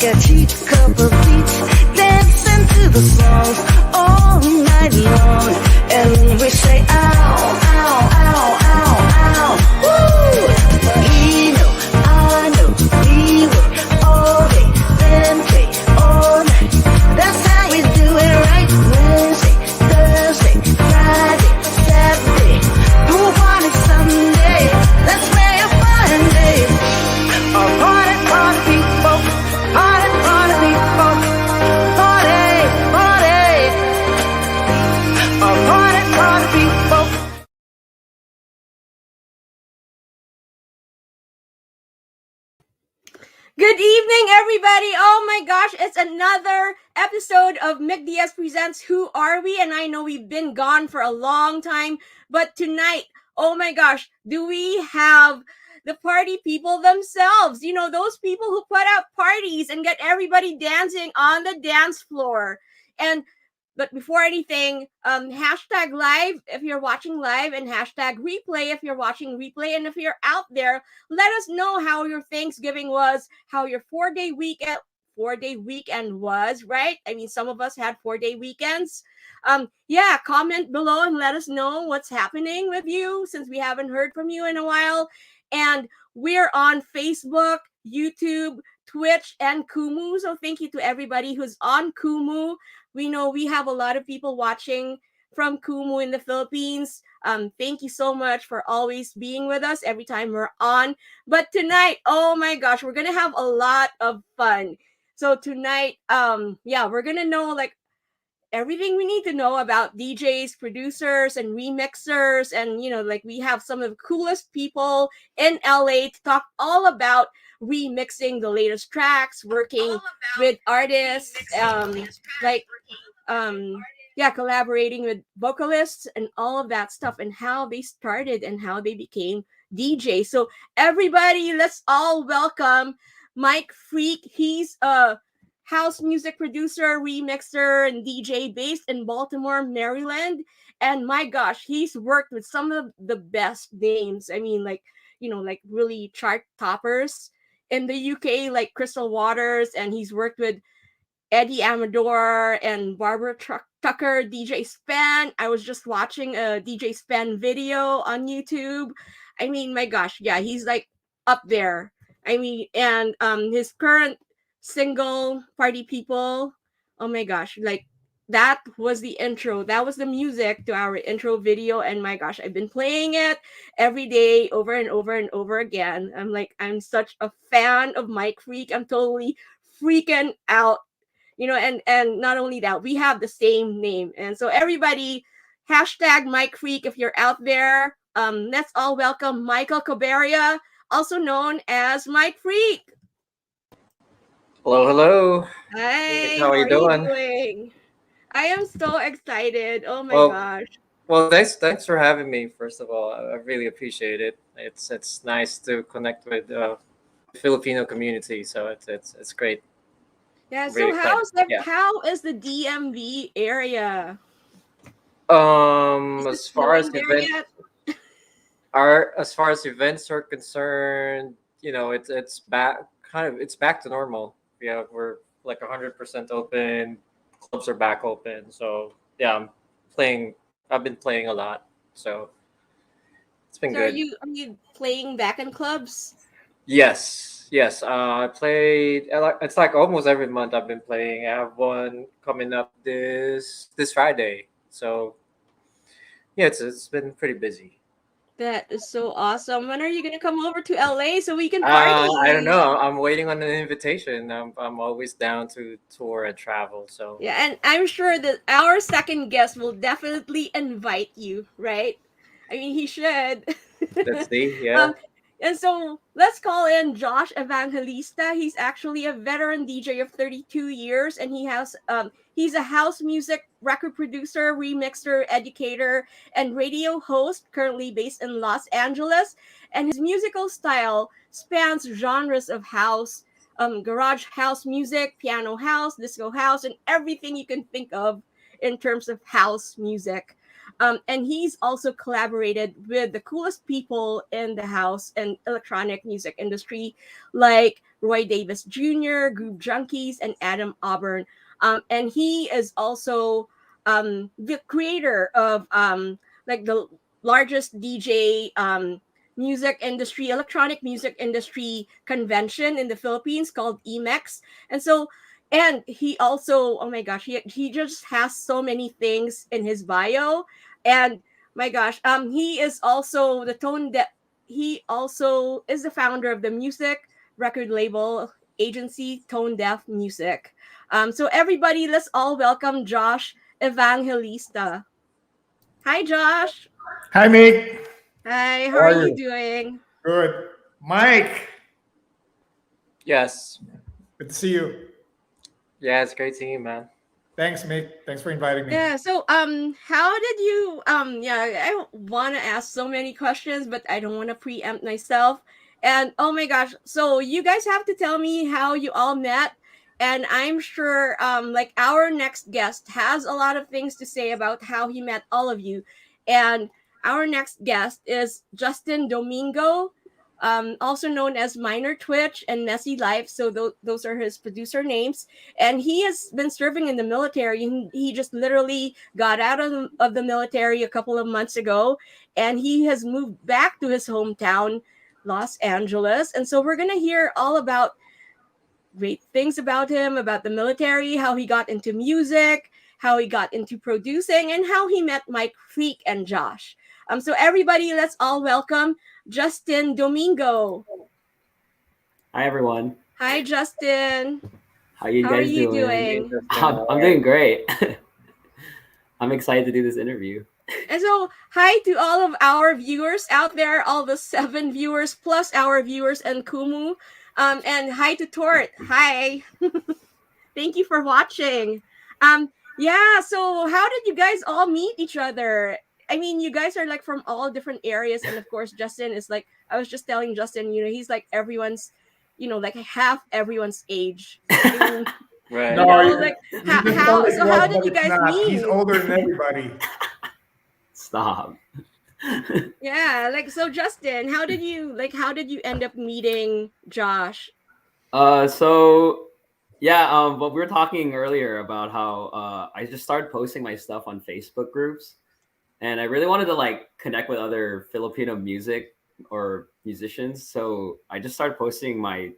catchy couple beats, dancing to the songs all night long. And we say ow, ow, ow, ow, ow. Woo! He know, I know, we work all day, then play all night. That's how we do it, right? Wednesday, Thursday, Friday, Saturday. Who wanted Sunday? Let's make a fun day. Our party, party people, party, party people, party, party. Our party, party people. Good evening, everybody. Oh my gosh, it's another episode of Diaz Presents Who Are We? And I know we've been gone for a long time, but tonight, oh my gosh, do we have the party people themselves? You know, those people who put out parties and get everybody dancing on the dance floor. But before anything, hashtag live if you're watching live, and hashtag replay if you're watching replay. And if you're out there, let us know how your Thanksgiving was, how your 4-day weekend was, right? I mean, some of us had 4-day weekends. Yeah, comment below and let us know what's happening with you, since we haven't heard from you in a while. And we're on Facebook, YouTube, Twitch, and Kumu. So thank you to everybody who's on Kumu. We know we have a lot of people watching from Kumu in the Philippines. Thank you so much for always being with us every time we're on. But tonight, oh my gosh, we're gonna have a lot of fun. So tonight, we're gonna know like everything we need to know about DJs, producers, and remixers. And, you know, like we have some of the coolest people in LA to talk all about remixing the latest tracks, working with artists, collaborating with vocalists and all of that stuff, and how they started and how they became DJs. So everybody, let's all welcome MicFreak. He's a house music producer, remixer, and DJ based in Baltimore, Maryland. And my gosh, he's worked with some of the best names. I mean, like, you know, like really chart toppers in the UK, like Crystal Waters, and he's worked with Eddie Amador and Barbara Tucker, DJ Spen. I was just watching a DJ Spen video on YouTube. I mean, my gosh, yeah, he's like up there. I mean, and his current single, Party People, oh my gosh, like that was the intro. That was the music to our intro video. And my gosh, I've been playing it every day over and over and over again. I'm such a fan of MicFreak. I'm totally freaking out, you know, and not only that, we have the same name. And so everybody, hashtag MicFreak if you're out there. Let's all welcome Michael Caberia, also known as MicFreak. Hello, hello. Hi, how are you doing? I am so excited. Oh my gosh. Well, thanks for having me. First of all, I really appreciate it. It's nice to connect with the Filipino community, so it's great. Yeah. Really so how is the DMV area? As far as events are concerned, you know, it's back to normal. Yeah, we're like 100% open. Clubs are back open. So yeah, I've been playing a lot. So it's been good. Are you playing back in clubs? Yes. I played. It's like almost every month I've been playing. I have one coming up this Friday. So yeah, it's been pretty busy. That is so awesome. When are you gonna come over to LA so we can party? I don't know. I'm waiting on an invitation. I'm always down to tour and travel. So yeah, and I'm sure that our second guest will definitely invite you, right? I mean, he should. Let's see. Yeah. And so let's call in Josh Evangelista. He's actually a veteran DJ of 32 years, and he's a house music record producer, remixer, educator, and radio host, currently based in Los Angeles. And his musical style spans genres of house, garage house music, piano house, disco house, and everything you can think of in terms of house music. And he's also collaborated with the coolest people in the house and electronic music industry, like Roy Davis Jr., Groove Junkies, and Adam Auburn. And he is also the creator of like the largest DJ music industry, electronic music industry convention in the Philippines called EMEX. And so, and he also, oh my gosh, he just has so many things in his bio. And my gosh, he is also the he also is the founder of the music record label agency Tone Deaf Music. So everybody, let's all welcome Josh Evangelista. Hi, Josh. Hi, Mick. Hi, how How are are you you? doing? Good. Mike, Yes. good to see you. Yeah, it's great seeing you, man. Thanks, Mick. Thanks for inviting me. Yeah, so how did you yeah, I want to ask so many questions, but I don't want to preempt myself. And oh my gosh, so you guys have to tell me how you all met, and I'm sure like our next guest has a lot of things to say about how he met all of you. And our next guest is Justin Domingo, also known as Minortwitch and Messy Life. So those are his producer names, and he has been serving in the military. He just literally got out of the military a couple of months ago, and he has moved back to his hometown, Los Angeles. And so we're gonna hear all about great things about him, about the military, how he got into music, how he got into producing, and how he met MicFreak and Josh. So everybody, let's all welcome Justin Domingo. Hi everyone. Hi, Justin. How you How are guys you doing? doing? I'm doing great. I'm excited to do this interview. And so, hi to all of our viewers out there, all the 7 viewers plus our viewers and Kumu. And hi to Tort. Hi. Thank you for watching. Yeah, so how did you guys all meet each other? I mean, you guys are like from all different areas, and of course, Justin is like, I was just telling Justin, he's like everyone's, like half everyone's age. I mean, Right. No, like you how just thought it how was, did but you it's guys not. meet? He's older than everybody. Stop. Yeah, like so Justin, how did you end up meeting Josh? So yeah, but we were talking earlier about how I just started posting my stuff on Facebook groups, and I really wanted to like connect with other Filipino music or musicians. So I just started posting my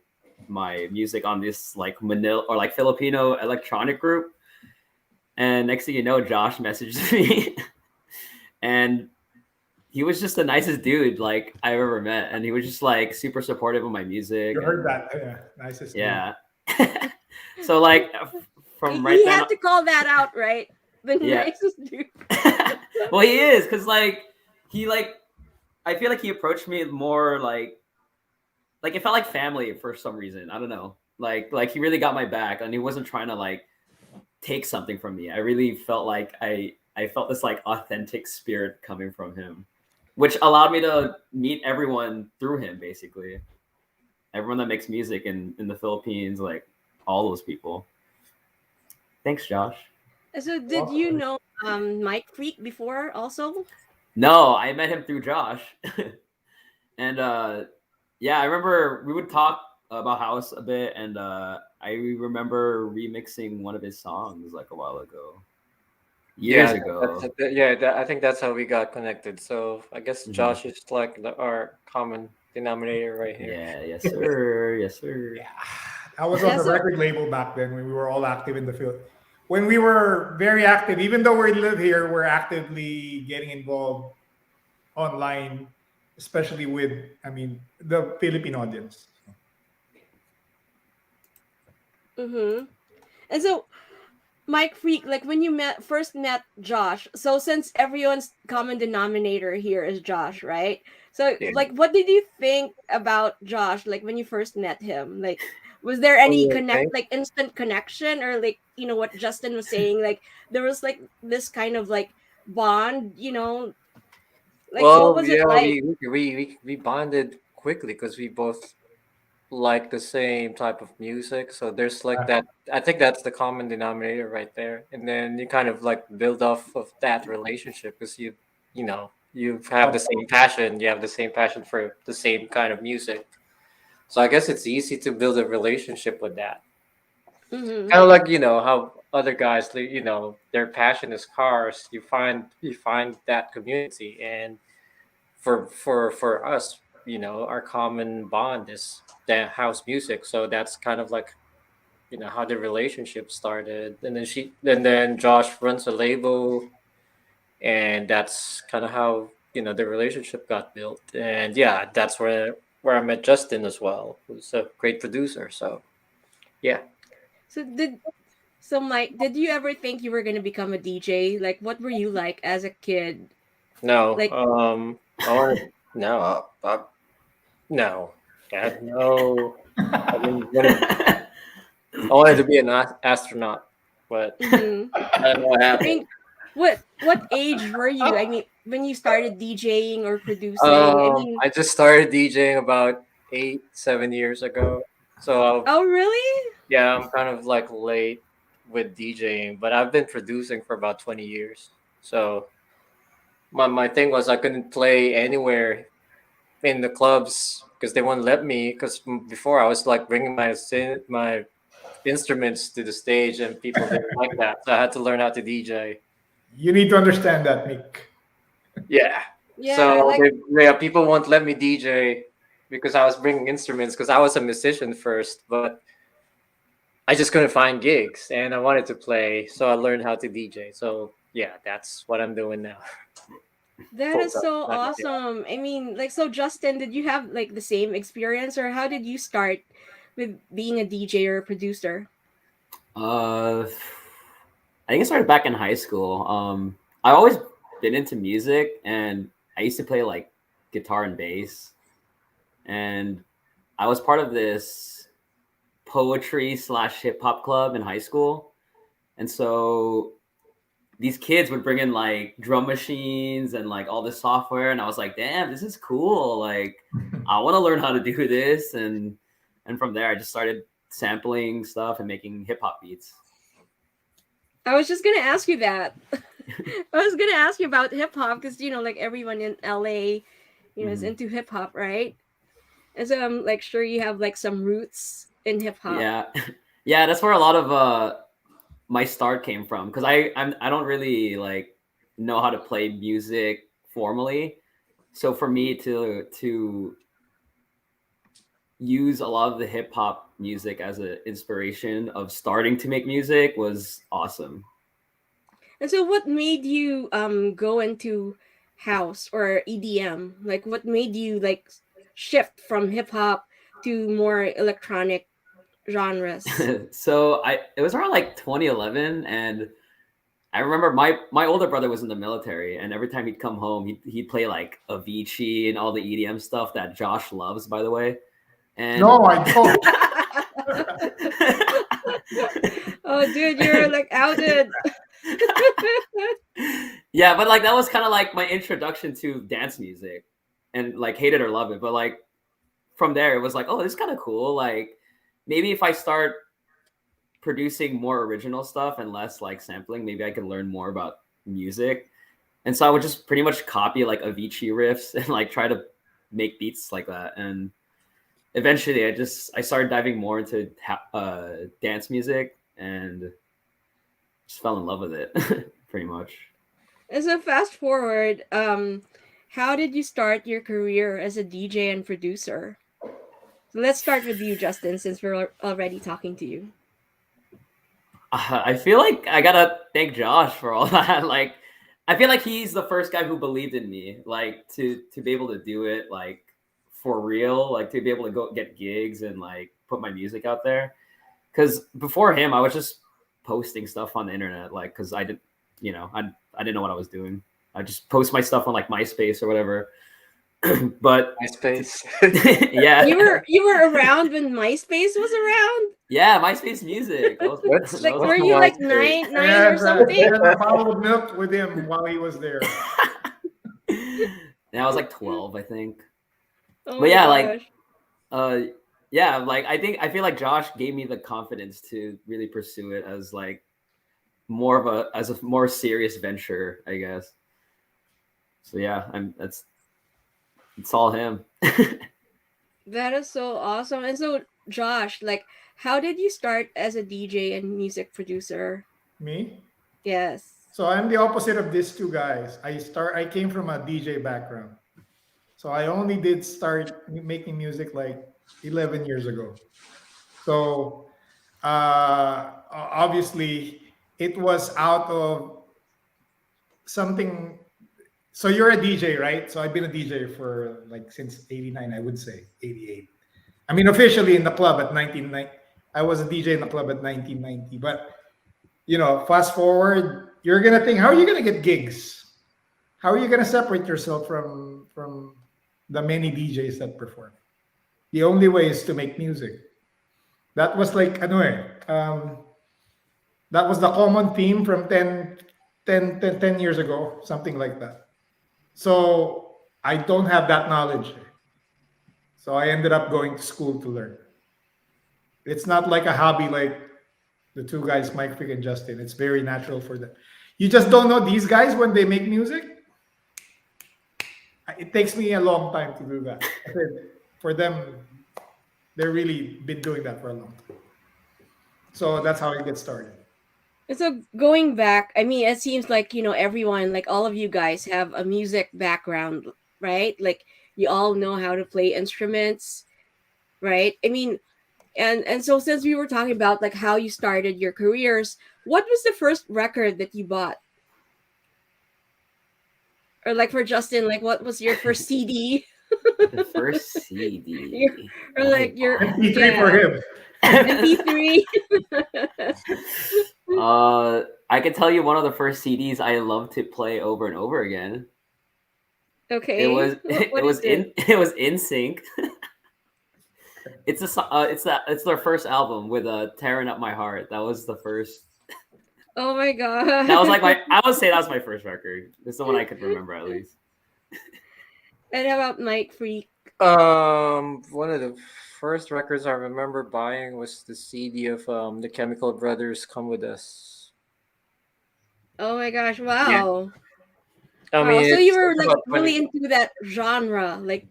music on this like Manila or like Filipino electronic group. And next thing you know, Josh messaged me, and he was just the nicest dude like I ever met, and he was just like super supportive of my music. You heard and, that? Yeah, nicest. yeah. So like from right he then, had to call that out, right? The Yeah. nicest dude. well, he is because like he like I feel like he approached me more like it felt like family for some reason. I don't know. Like he really got my back, and he wasn't trying to like take something from me. I really felt like I felt this like authentic spirit coming from him, which allowed me to meet everyone through him, basically. Everyone that makes music in the Philippines, like all those people. Thanks, Josh. So did you know MicFreak before also? No, I met him through Josh. And yeah, I remember we would talk about house a bit, and I remember remixing one of his songs like a while ago. Years ago. I think that's how we got connected. So I guess Josh is like our common denominator right here. Yeah, yes sir. Yes, sir. Yeah, I was on the record label back then when we were all active in the field. When we were very active, even though we live here, we're actively getting involved online, especially with, the Philippine audience. Mm-hmm. And so MicFreak, like when you first met Josh, so since everyone's common denominator here is Josh, right? So like what did you think about Josh like when you first met him? Like was there any instant connection, or like what Justin was saying, like there was like this kind of like bond, like what was it like? we bonded quickly because we both like the same type of music. So there's like that. I think that's the common denominator right there. And then you kind of like build off of that relationship because you have the same passion. You have the same passion for the same kind of music. So I guess it's easy to build a relationship with that. Mm-hmm. Kind of like, how other guys, their passion is cars. You find that community, and for us, our common bond is the house music. So that's kind of like, how the relationship started. And then Josh runs a label, and that's kind of how, the relationship got built. And yeah, that's where I met Justin as well, who's a great producer. So yeah. So Mike, did you ever think you were gonna become a DJ? Like, what were you like as a kid? No, Like, I want to no, no. I had no. I didn't want to. I wanted to be an astronaut, but mhm. I don't know what I happened. mean, what age were you? I mean, when you started DJing or producing? I mean, I just started DJing about 7 years ago. So oh really? yeah, I'm kind of like late with DJing, but I've been producing for about 20 years. So my thing was I couldn't play anywhere in the clubs because they wouldn't let me. Because before I was like bringing my instruments to the stage, and people didn't like that, so I had to learn how to DJ. You need to understand that, Nick. Yeah. Yeah, So like people won't let me DJ because I was bringing instruments because I was a musician first, but I just couldn't find gigs and I wanted to play, so I learned how to DJ. So yeah, that's what I'm doing now. that Full is time. so Yeah. awesome. I mean, like, so Justin, did you have like the same experience, or how did you start with being a DJ or a producer? I think it started back in high school. I always been into music, and I used to play like guitar and bass, and I was part of this poetry / hip hop club in high school, and so these kids would bring in like drum machines and like all this software, and I was like, damn, this is cool. Like, I want to learn how to do this, and from there, I just started sampling stuff and making hip hop beats. I was just gonna ask you that. I was gonna ask you about hip hop because like everyone in LA, is into hip hop, right? And so I'm like sure you have like some roots in hip hop. Yeah, yeah, that's where a lot of my start came from, because I don't really like know how to play music formally. So for me to use a lot of the hip hop music as an inspiration of starting to make music was awesome. And so what made you go into house or EDM? Like what made you like shift from hip hop to more electronic genres? So it was around like 2011, and I remember my older brother was in the military, and every time he'd come home, he'd play like Avicii and all the EDM stuff that Josh loves, by the way. And No, I don't. Oh, dude, you're like outed. Yeah, but like that was kind of like my introduction to dance music, and like hate it or love it. But like from there, it was like, oh, this is kind of cool. Like maybe if I start producing more original stuff and less like sampling, maybe I can learn more about music. And so I would just pretty much copy like Avicii riffs and like try to make beats like that. And eventually I started diving more into dance music and just fell in love with it pretty much. And so fast forward, how did you start your career as a DJ and producer? So let's start with you, Justin, since we're already talking to you. I feel like I gotta thank Josh for all that. Like, I feel like he's the first guy who believed in me, like to be able to do it, like for real, like to be able to go get gigs and like put my music out there. Because before him, I was just posting stuff on the internet, like because I didn't know what I was doing. I just post my stuff on like MySpace or whatever. But MySpace. yeah, you were around when MySpace was around. Yeah, MySpace music. Like, were you like nine or something? And I followed milk with him while he was there. Yeah, I was like 12, I think. Oh But yeah, gosh. like, yeah, like I feel like Josh gave me the confidence to really pursue it as like as a more serious venture, I guess. So yeah, it's all him. That is so awesome. And so, Josh, like, how did you start as a DJ and music producer? Me? Yes. So I'm the opposite of these two guys. I came from a DJ background. So I only did start making music like 11 years ago. So obviously it was out of something. So you're a DJ, right? So I've been a DJ for like since 89, I would say 88. I mean, officially in the club at 1990. I was a DJ in the club at 1990. But, fast forward, you're going to think, how are you going to get gigs? How are you going to separate yourself from the many DJs that perform? The only way is to make music. That was like, that was the common theme from 10 years ago, something like that. So I don't have that knowledge. So I ended up going to school to learn. It's not like a hobby like the two guys, MicFreak and Justin. It's very natural for them. You just don't know these guys when they make music. It takes me a long time to do that. For them, they've really been doing that for a long time. So that's how I get started. And so going back, I mean, it seems like, everyone, like all of you guys have a music background, right? Like you all know how to play instruments, right? I mean, and so since we were talking about like how you started your careers, what was the first record that you bought? Or like for Justin, like what was your first CD? The first CD. Or like your MP3 for him. MP3. I could tell you one of the first CDs I loved to play over and over again. Okay. It was In Sync. It's their first album with Tearing Up My Heart. That was the first. Oh my god. That was like I would say that was my first record. It's the one I could remember at least. And how about MicFreak? One of the first records I remember buying was the CD of the Chemical Brothers Come With Us. Oh my gosh, wow. Yeah. Wow. So you were like really into that genre, like,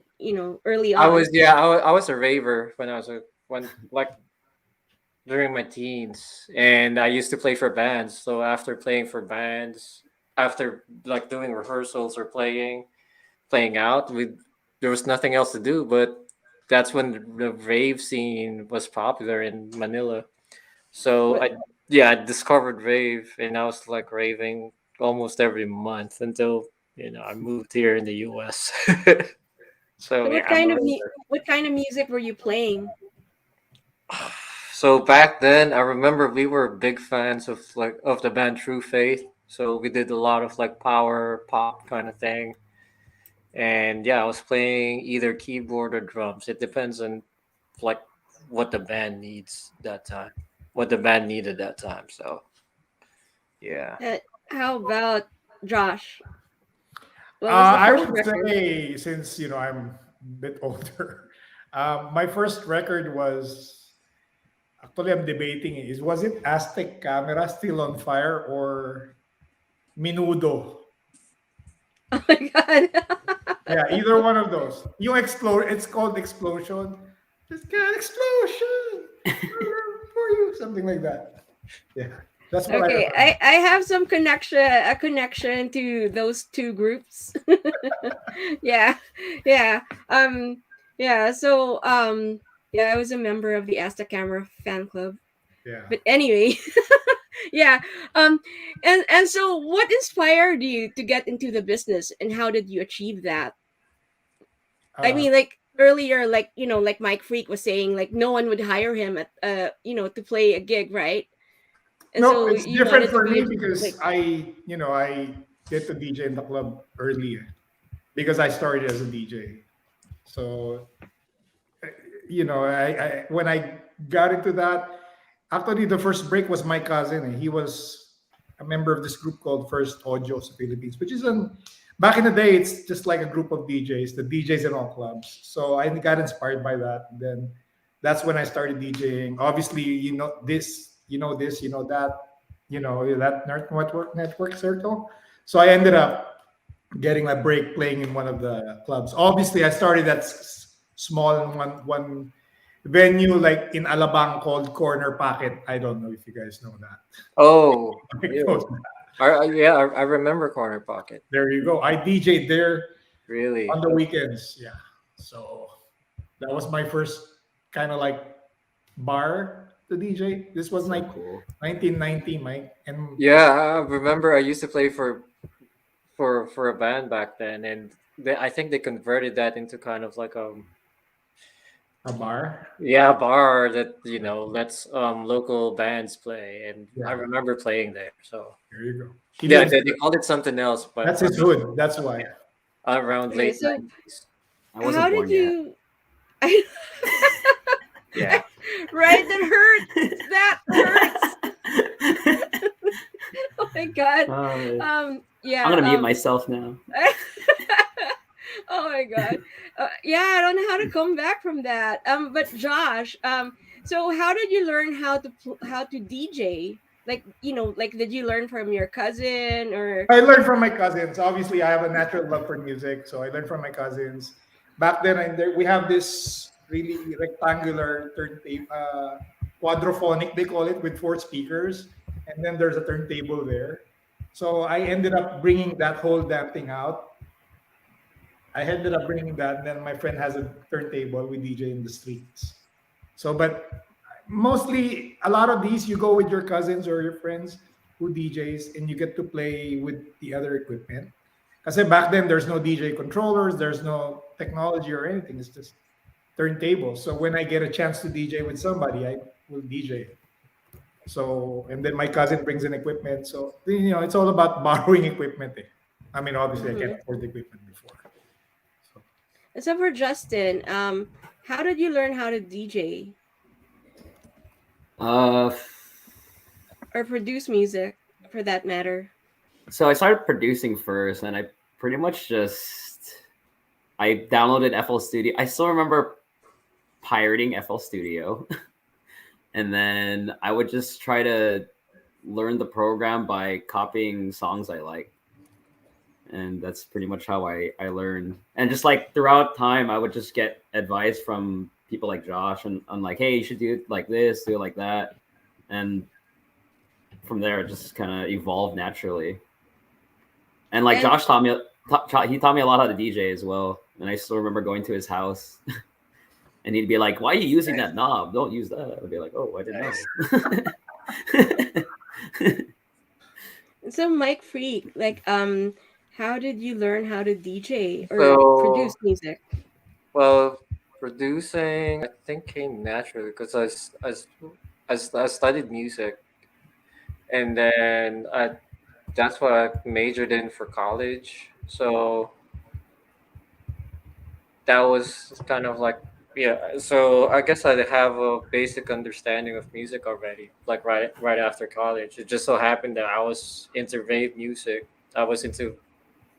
early on. I was a raver when during my teens, and I used to play for bands. So after playing for bands, after like doing rehearsals or playing out, there was nothing else to do. But that's when the rave scene was popular in Manila. So I discovered rave, and I was like raving almost every month until I moved here in the US. So what kind of music were you playing? So back then, I remember we were big fans of the band True Faith. So we did a lot of like power pop kind of thing. And I was playing either keyboard or drums. It depends on like what the band needs that time, what the band needed that time. So how about Josh? I would say, since I'm a bit older, my first record was. Actually, I'm debating was it Aztec Camera Still on Fire or Minudo? Oh my god. Yeah, either one of those. You explode. It's called Explosion. Just get explosion for you, something like that. Yeah, that's what okay. I have some connection to those two groups. yeah. So I was a member of the Asta Camera fan club. Yeah. But anyway, and so what inspired you to get into the business, and how did you achieve that? I mean, like earlier, like like MicFreak was saying, like no one would hire him at to play a gig, right? And no, so it's different for me because I get to DJ in the club earlier because I started as a DJ. So I when I got into that, actually the first break was my cousin, and he was a member of this group called First Audio sa Philippines, which is back in the day, it's just like a group of DJs, the DJs in all clubs. So I got inspired by that. Then that's when I started DJing. Obviously, this, that, that network circle. So I ended up getting a break playing in one of the clubs. Obviously, I started at small one venue like in Alabang called Corner Pocket. I don't know if you guys know that. Oh, Like yeah. those- I remember Corner Pocket. There you go. I DJ'd there Really? on the weekends. Yeah. So that was my first kind of like bar to DJ. This was like Cool. 1990, Mike. And Yeah, I remember I used to play for a band back then, and I think they converted that into kind of like a bar. a bar that lets local bands play, and I Yeah. remember playing there. So There you go. yeah, they called it something else, but That's his hood. That's why. around Okay, late so 90s. I wasn't how born did you? Yeah. Right, that hurts. That hurts. Oh my god. Yeah. I'm gonna mute myself now. Oh my god. Yeah, I don't know how to come back from that. But Josh, so how did you learn how to DJ? Like, did you learn from your cousin or? I learned from my cousins. Obviously, I have a natural love for music, so I learned from my cousins. Back then, we have this really rectangular turntable, quadraphonic, they call it, with 4 speakers, and then there's a turntable there. So I ended up bringing that whole damn thing out. I ended up bringing that, and then my friend has a turntable. We DJ in the streets. So, but mostly a lot of these, you go with your cousins or your friends who DJs, and you get to play with the other equipment. Because back then, there's no DJ controllers, there's no technology or anything. It's just turntables. So when I get a chance to DJ with somebody, I will DJ. So, and then my cousin brings in equipment. So, it's all about borrowing equipment. I mean, obviously, I can't afford the equipment before. So for Justin, how did you learn how to DJ or produce music, for that matter? So I started producing first, and I pretty much I downloaded FL Studio. I still remember pirating FL Studio, and then I would just try to learn the program by copying songs I like. And that's pretty much how I learned. And just like throughout time, I would just get advice from people like Josh and I'm like, hey, you should do it like this, do it like that. And from there, it just kind of evolved naturally. And like Josh taught me a lot how to DJ as well. And I still remember going to his house and he'd be like, why are you using that knob? Don't use that. I'd be like, oh, I didn't know. So MicFreak, like, how did you learn how to DJ or produce music? Well, producing I think came naturally because I studied music, and then that's what I majored in for college. So that was kind of like So I guess I have a basic understanding of music already, like right after college. It just so happened that I was into rave music. I was into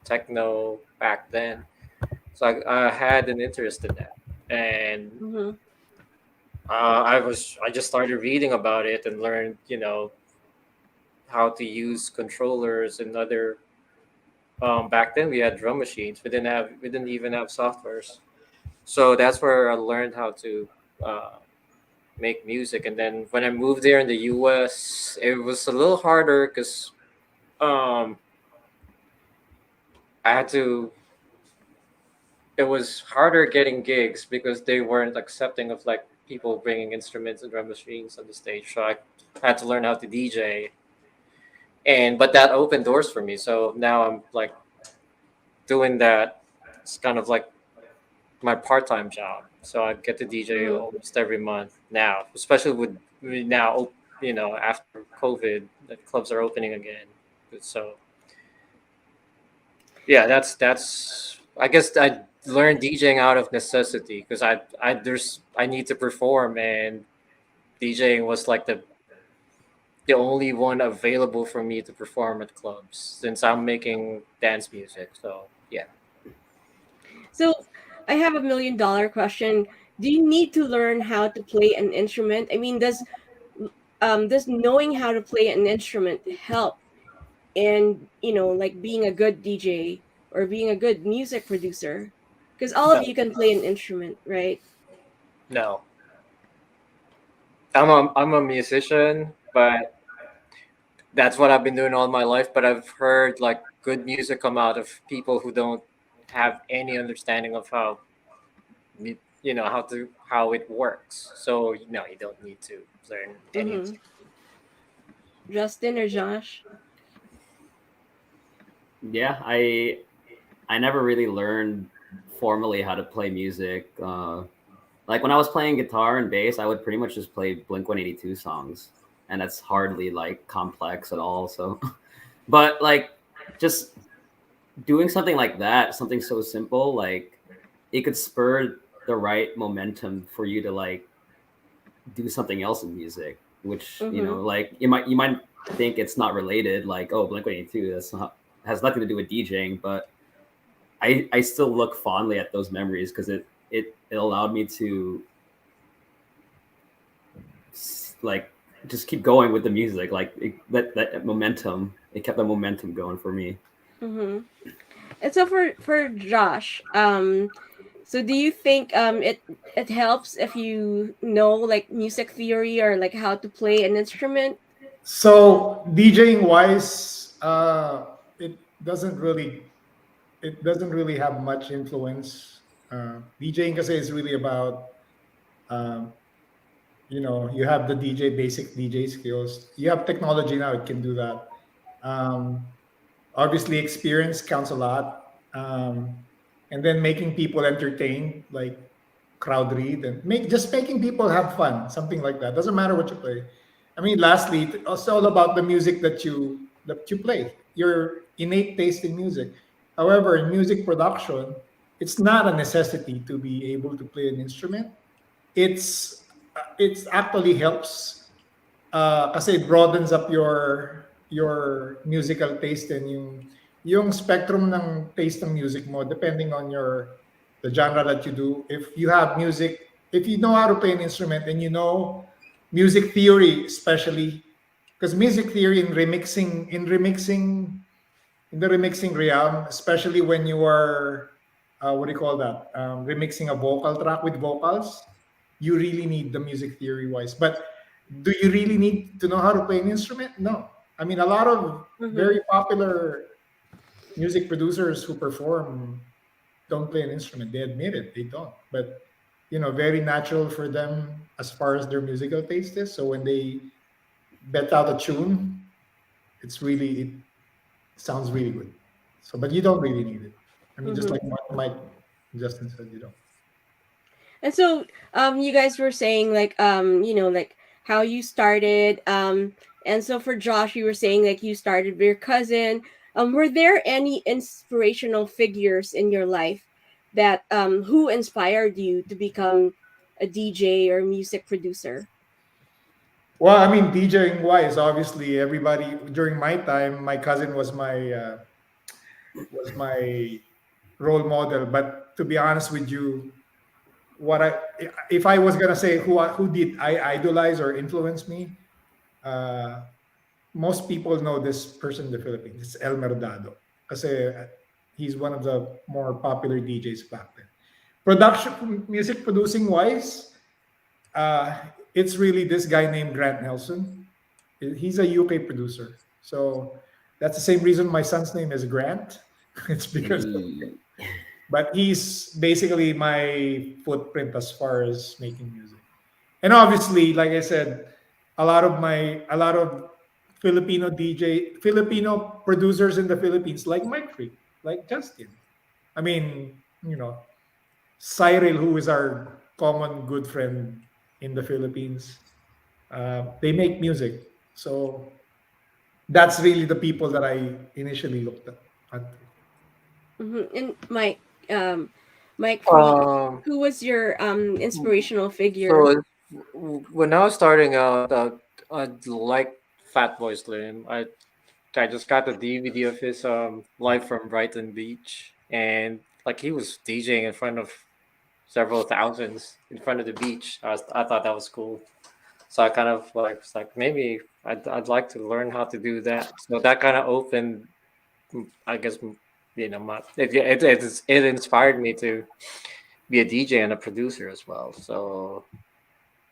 techno back then, so I had an interest in that, and I just started reading about it and learned how to use controllers and other. Back then we had drum machines. We didn't even have softwares, so that's where I learned how to make music. And then when I moved there in the U.S., it was a little harder because it was harder getting gigs because they weren't accepting of like people bringing instruments and drum machines on the stage. So I had to learn how to DJ, but that opened doors for me. So now I'm like doing that. It's kind of like my part-time job. So I get to DJ almost every month now, especially with now, after COVID, the clubs are opening again. So yeah, that's I guess I learned DJing out of necessity because I need to perform, and DJing was like the only one available for me to perform at clubs since I'm making dance music. So yeah. So I have $1 million question. Do you need to learn how to play an instrument? I mean, does knowing how to play an instrument help in like being a good DJ or being a good music producer? Because all of you can play an instrument, right? No, I'm a musician, but that's what I've been doing all my life. But I've heard like good music come out of people who don't have any understanding of how how it works. So no, you don't need to learn any Mm-hmm. Justin or Josh? Yeah, I never really learned formally how to play music. Like when I was playing guitar and bass, I would pretty much just play Blink-182 songs, and that's hardly like complex at all. So, but like just doing something like that, something so simple, like it could spur the right momentum for you to like do something else in music, which like you might think it's not related, like, oh, Blink-182, that's not, has nothing to do with DJing, but I still look fondly at those memories because it allowed me to like just keep going with the music, like that momentum, it kept the momentum going for me. Mm-hmm. And so for Josh, so do you think it helps if you know like music theory or like how to play an instrument? So DJing wise, it doesn't really have much influence. DJing kasi is really about um, you have the basic DJ skills. You have technology now; it can do that. Um, Obviously, experience counts a lot, and then making people entertained, like crowd read, and making people have fun, something like that. Doesn't matter what you play. I mean, lastly, it's all about the music that you play. Your innate taste in music. However, in music production, it's not a necessity to be able to play an instrument. It's actually helps kasi it broadens up your musical taste and yung spectrum ng taste ng music mo depending on the genre that you do. If you know how to play an instrument and you know music theory, especially because music theory in the remixing realm, especially when you are what do you call that, remixing a vocal track with vocals, you really need the music theory wise. But do you really need to know how to play an instrument? No. I mean, a lot of very popular music producers who perform don't play an instrument. They admit it, they don't. But very natural for them as far as their musical taste is. So when they bet out a tune, it sounds really good. So, but you don't really need it. I mean, just like Mike Justin said, you don't. And so you guys were saying like like how you started, and so for Josh, you were saying like you started with your cousin. Were there any inspirational figures in your life that who inspired you to become a DJ or music producer? Well, I mean, DJing wise, obviously, everybody during my time, my cousin was my role model. But to be honest with you, if I was gonna say who did I idolize or influence me, uh, most people know this person in the Philippines. It's Elmer Dado, kasi he's one of the more popular DJs back then. Music producing wise, uh, it's really this guy named Grant Nelson. He's a UK producer, so that's the same reason my son's name is Grant. It's because but he's basically my footprint as far as making music. And obviously, like I said, a lot of Filipino producers in the Philippines, like MicFreak, like Justin. I mean, Cyril, who is our common good friend in the Philippines, they make music. So that's really the people that I initially looked at. And Mike, Um, who was your inspirational figure? so when I was starting out, I liked Fatboy Slim. I just got the DVD of his live from Brighton Beach, and like he was DJing in front of several thousands in front of the beach. I thought that was cool. So I kind of like was like maybe I'd like to learn how to do that. So that kind of opened, I guess, it inspired me to be a DJ and a producer as well. So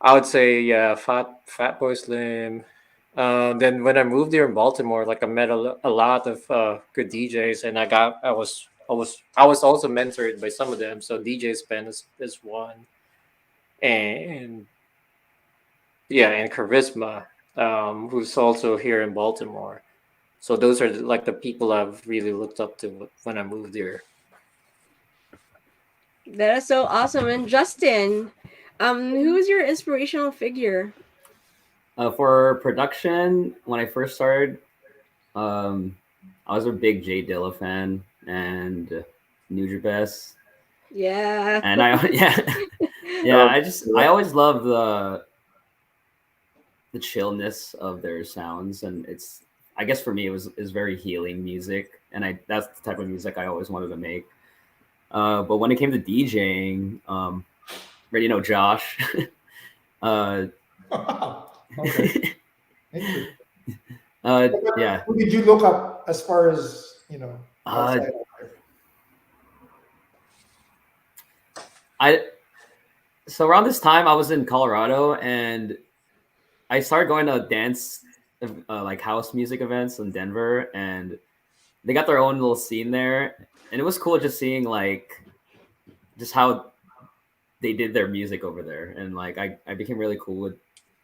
I would say, yeah, Fat Boy Slim. Then when I moved here in Baltimore, like I met a lot of good DJs, and I was also mentored by some of them. So DJ Spen is one, and yeah, and Charisma, who's also here in Baltimore. So those are like the people I've really looked up to when I moved here. That is so awesome. And Justin, who is your inspirational figure? For production, when I first started, I was a big Jay Dilla fan and Nujabes. Yeah. And I I always love the chillness of their sounds, and it's, I guess for me is very healing music, and that's the type of music I always wanted to make. But when it came to DJing, already know Josh. Okay. Thank you. Yeah. Who did you look up as far as outside? So around this time I was in Colorado, and I started going to dance like house music events in Denver, and they got their own little scene there, and it was cool just seeing like just how they did their music over there, and like I became really cool with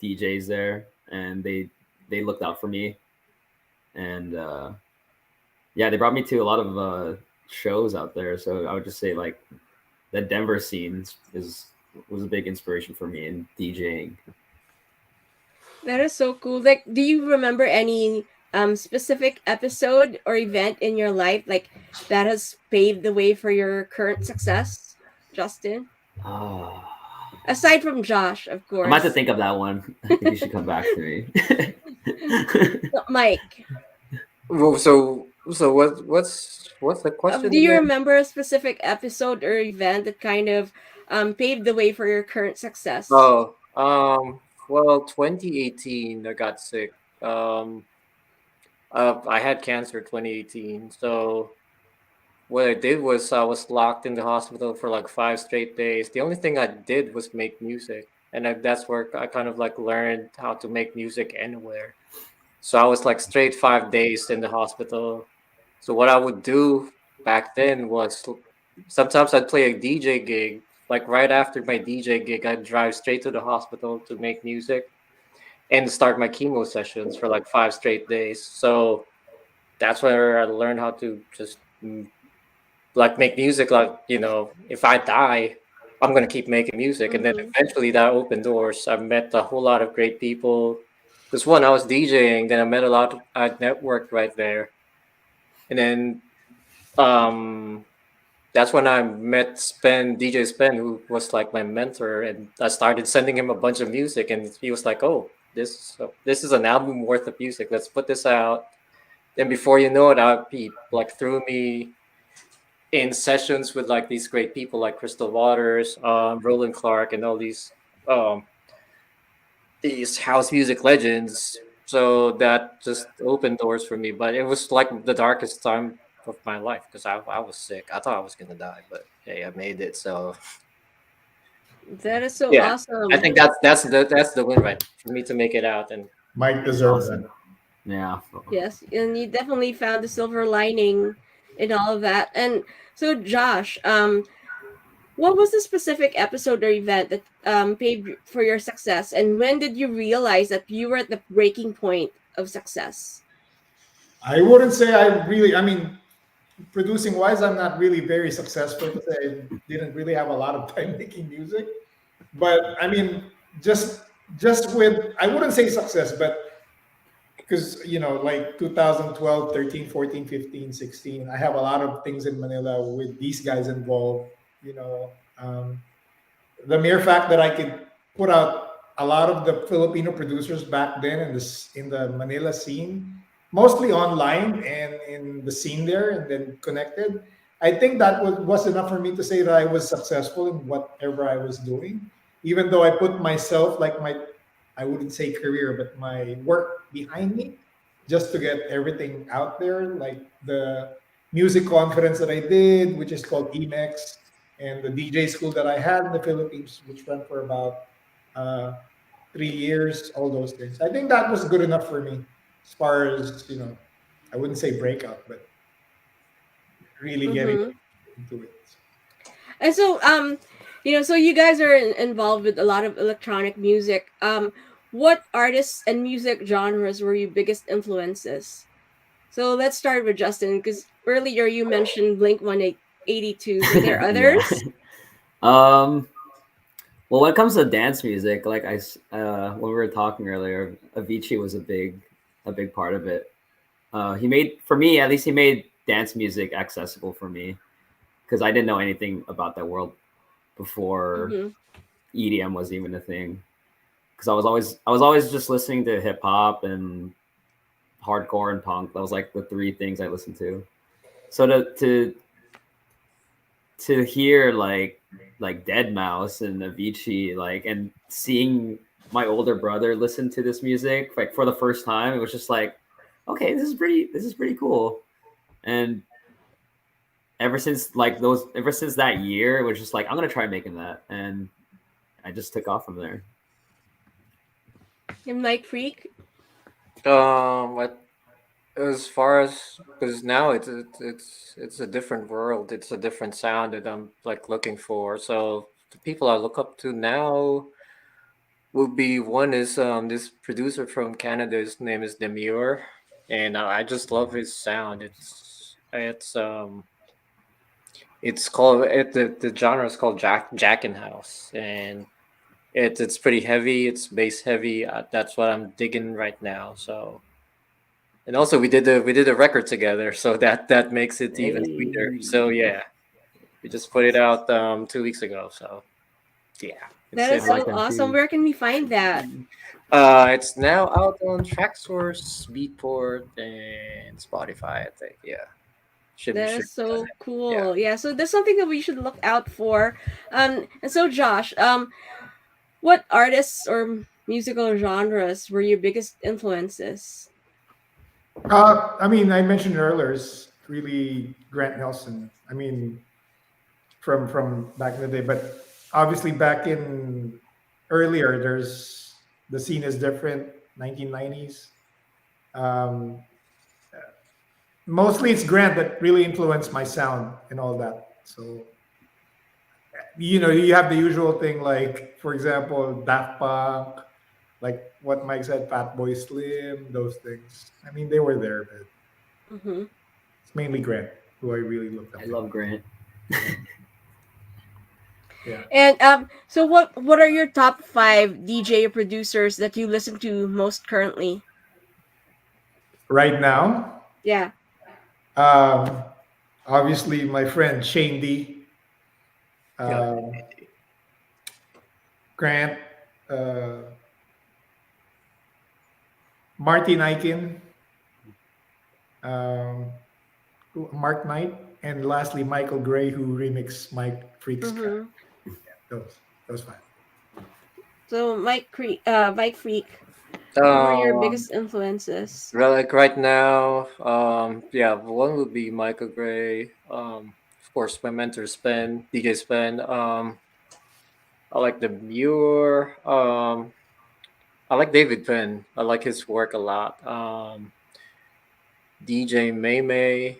DJs there, and they looked out for me, and yeah, they brought me to a lot of shows out there. So I would just say like the Denver scene was a big inspiration for me in DJing. That is so cool. Like, do you remember any specific episode or event in your life like that has paved the way for your current success, Justin? Aside from Josh, of course. I'm about to think of that one. I think you should come back to me. Mike. Well, so what's the question? Do you remember a specific episode or event that kind of paved the way for your current success? Oh, well, 2018, I got sick. I had cancer 2018. So what I did was I was locked in the hospital for like 5 straight days. The only thing I did was make music, and that's where I kind of like learned how to make music anywhere. So I was like straight 5 days in the hospital. So what I would do back then was sometimes I'd play a DJ gig. Like right after my DJ gig, I'd drive straight to the hospital to make music and start my chemo sessions for like 5 straight days. So that's where I learned how to just like make music. Like, if I die, I'm going to keep making music. And then eventually that opened doors. I met a whole lot of great people. This one, I was DJing, then I met I networked right there. And then that's when I met DJ Spen, who was like my mentor, and I started sending him a bunch of music, and he was like, "Oh, this is an album worth of music. Let's put this out." Then before you know it, he like threw me in sessions with like these great people like Crystal Waters, Roland Clark, and all these house music legends. So that just opened doors for me. But it was like the darkest time of my life because I was sick. I thought I was gonna die, but hey, I made it. So that is so yeah, awesome. I think that's the win, right? For me to make it out, and Mike deserves it. Yeah. Yes, and you definitely found the silver lining in all of that. And so, Josh, what was the specific episode or event that paved for your success, and when did you realize that you were at the breaking point of success? I wouldn't say I mean, producing wise, I'm not really very successful because I didn't really have a lot of time making music. But I mean, just with, I wouldn't say success, but because like 2012, 13, 14, 15, 16, I have a lot of things in Manila with these guys involved. The mere fact that I could put out a lot of the Filipino producers back then in the Manila scene, mostly online and in the scene there, and then connected. I think that was enough for me to say that I was successful in whatever I was doing, even though I put myself, like I wouldn't say career, but my work behind me, just to get everything out there, like the music conference that I did, which is called EMEX, and the DJ school that I had in the Philippines, which ran for about 3 years, all those things. I think that was good enough for me as far as, I wouldn't say breakout, but really getting into it. And so, so you guys are involved with a lot of electronic music. What artists and music genres were your biggest influences? So let's start with Justin, because earlier you mentioned Blink 182. Were there others? Well, when it comes to dance music, like when we were talking earlier, Avicii was a big part of it. He made, for me at least, he made dance music accessible for me because I didn't know anything about that world before EDM was even a thing. Because I was always just listening to hip hop and hardcore and punk. That was like the three things I listened to. So to hear like Deadmau5 and Avicii, like, and seeing my older brother listen to this music like for the first time, it was just like, okay, this is pretty cool. And ever since that year, it was just like, I'm gonna try making that, and I just took off from there. And MicFreak? As far as, because now it's a different world, it's a different sound that I'm like looking for. So the people I look up to now would be, one is this producer from Canada. His name is Demure, and I just love his sound. It's called the genre is called Jackin House, and it's pretty heavy. It's bass heavy. That's what I'm digging right now. So, and also we did a record together, so that makes it even sweeter. So yeah, we just put it out 2 weeks ago. So yeah, That is so awesome. Where can we find that? It's now out on Traxsource, Beatport, and Spotify, I think. Yeah. That is so cool. Yeah, so that's something that we should look out for. And so Josh, what artists or musical genres were your biggest influences? I mean, I mentioned earlier, it's really Grant Nelson. I mean, from back in the day, but obviously back in earlier, the scene is different. 1990s. Mostly it's Grant that really influenced my sound and all that. So, you have the usual thing, like, for example, Daft Punk, like what Mike said, Fatboy Slim, those things. I mean, they were there, but it's mainly Grant who I really looked up to. I love Grant. Yeah. And so what are your top 5 DJ producers that you listen to most currently? Right now? Yeah. Obviously my friend Shane D. Grant, Martin Ikin, Mark Knight, and lastly Michael Gray, who remixed MicFreak's track. Yeah, those 5. So MicFreak, what were your biggest influences? Like right now, one would be Michael Gray. Of course, my mentor DJ Spen. I like the Muir. I like David Penn. I like his work a lot. DJ Maymay,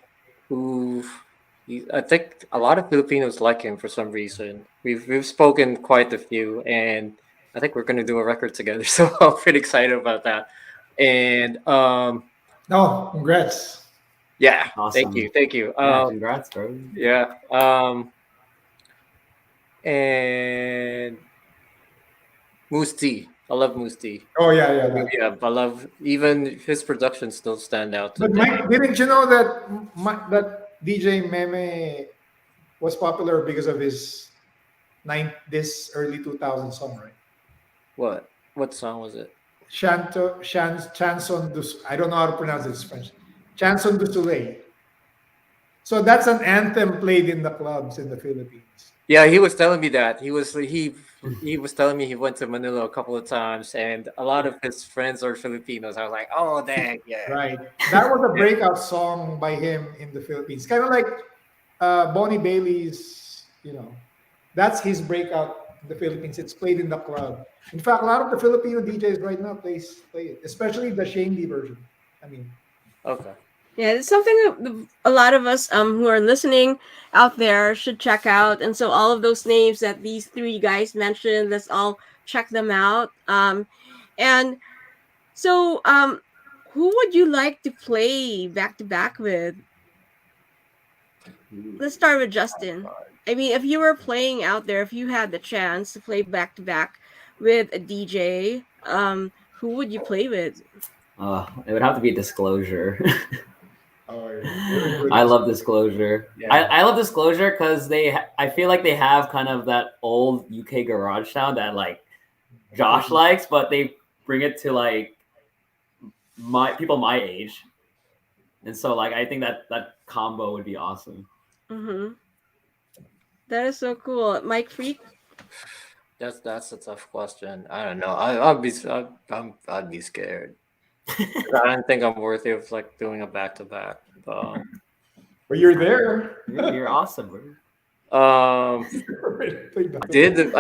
I think a lot of Filipinos like him for some reason. We've spoken quite a few, and I think we're gonna do a record together. So I'm pretty excited about that. And congrats. Yeah, awesome. Thank you. Congrats, bro. Yeah. And Moose T. I love Moose T. Oh yeah. Yeah, I love, even his productions still stand out. But Mike, didn't you know that DJ Meme was popular because of his this early 2000 song, right? What song was it? Chanson du, I don't know how to pronounce it in French. Chanson du Soleil. So that's an anthem played in the clubs in the Philippines. Yeah, he was telling me that. He was telling me he went to Manila a couple of times, and a lot of his friends are Filipinos. I was like, oh dang, yeah. Right. That was a breakout song by him in the Philippines. Kind of like Bonnie Bailey's, that's his breakout in the Philippines. It's played in the club. In fact, a lot of the Filipino DJs right now play it, especially the Shandy version. I mean, okay. Yeah, it's something that a lot of us who are listening out there should check out. And so all of those names that these three guys mentioned, let's all check them out. And so who would you like to play back to back with? Let's start with Justin. I mean, if you were playing out there, if you had the chance to play back to back with a DJ, who would you play with? It would have to be Disclosure. oh, yeah. I love Disclosure. Yeah. I love Disclosure because I feel like they have kind of that old UK garage sound that like Josh likes, but they bring it to like people my age, and so like I think that combo would be awesome. Mm-hmm. That is so cool, MicFreak. That's a tough question. I don't know. I'd be scared. I don't think I'm worthy of like doing a back to back. But you're there. You're awesome, bro. I did.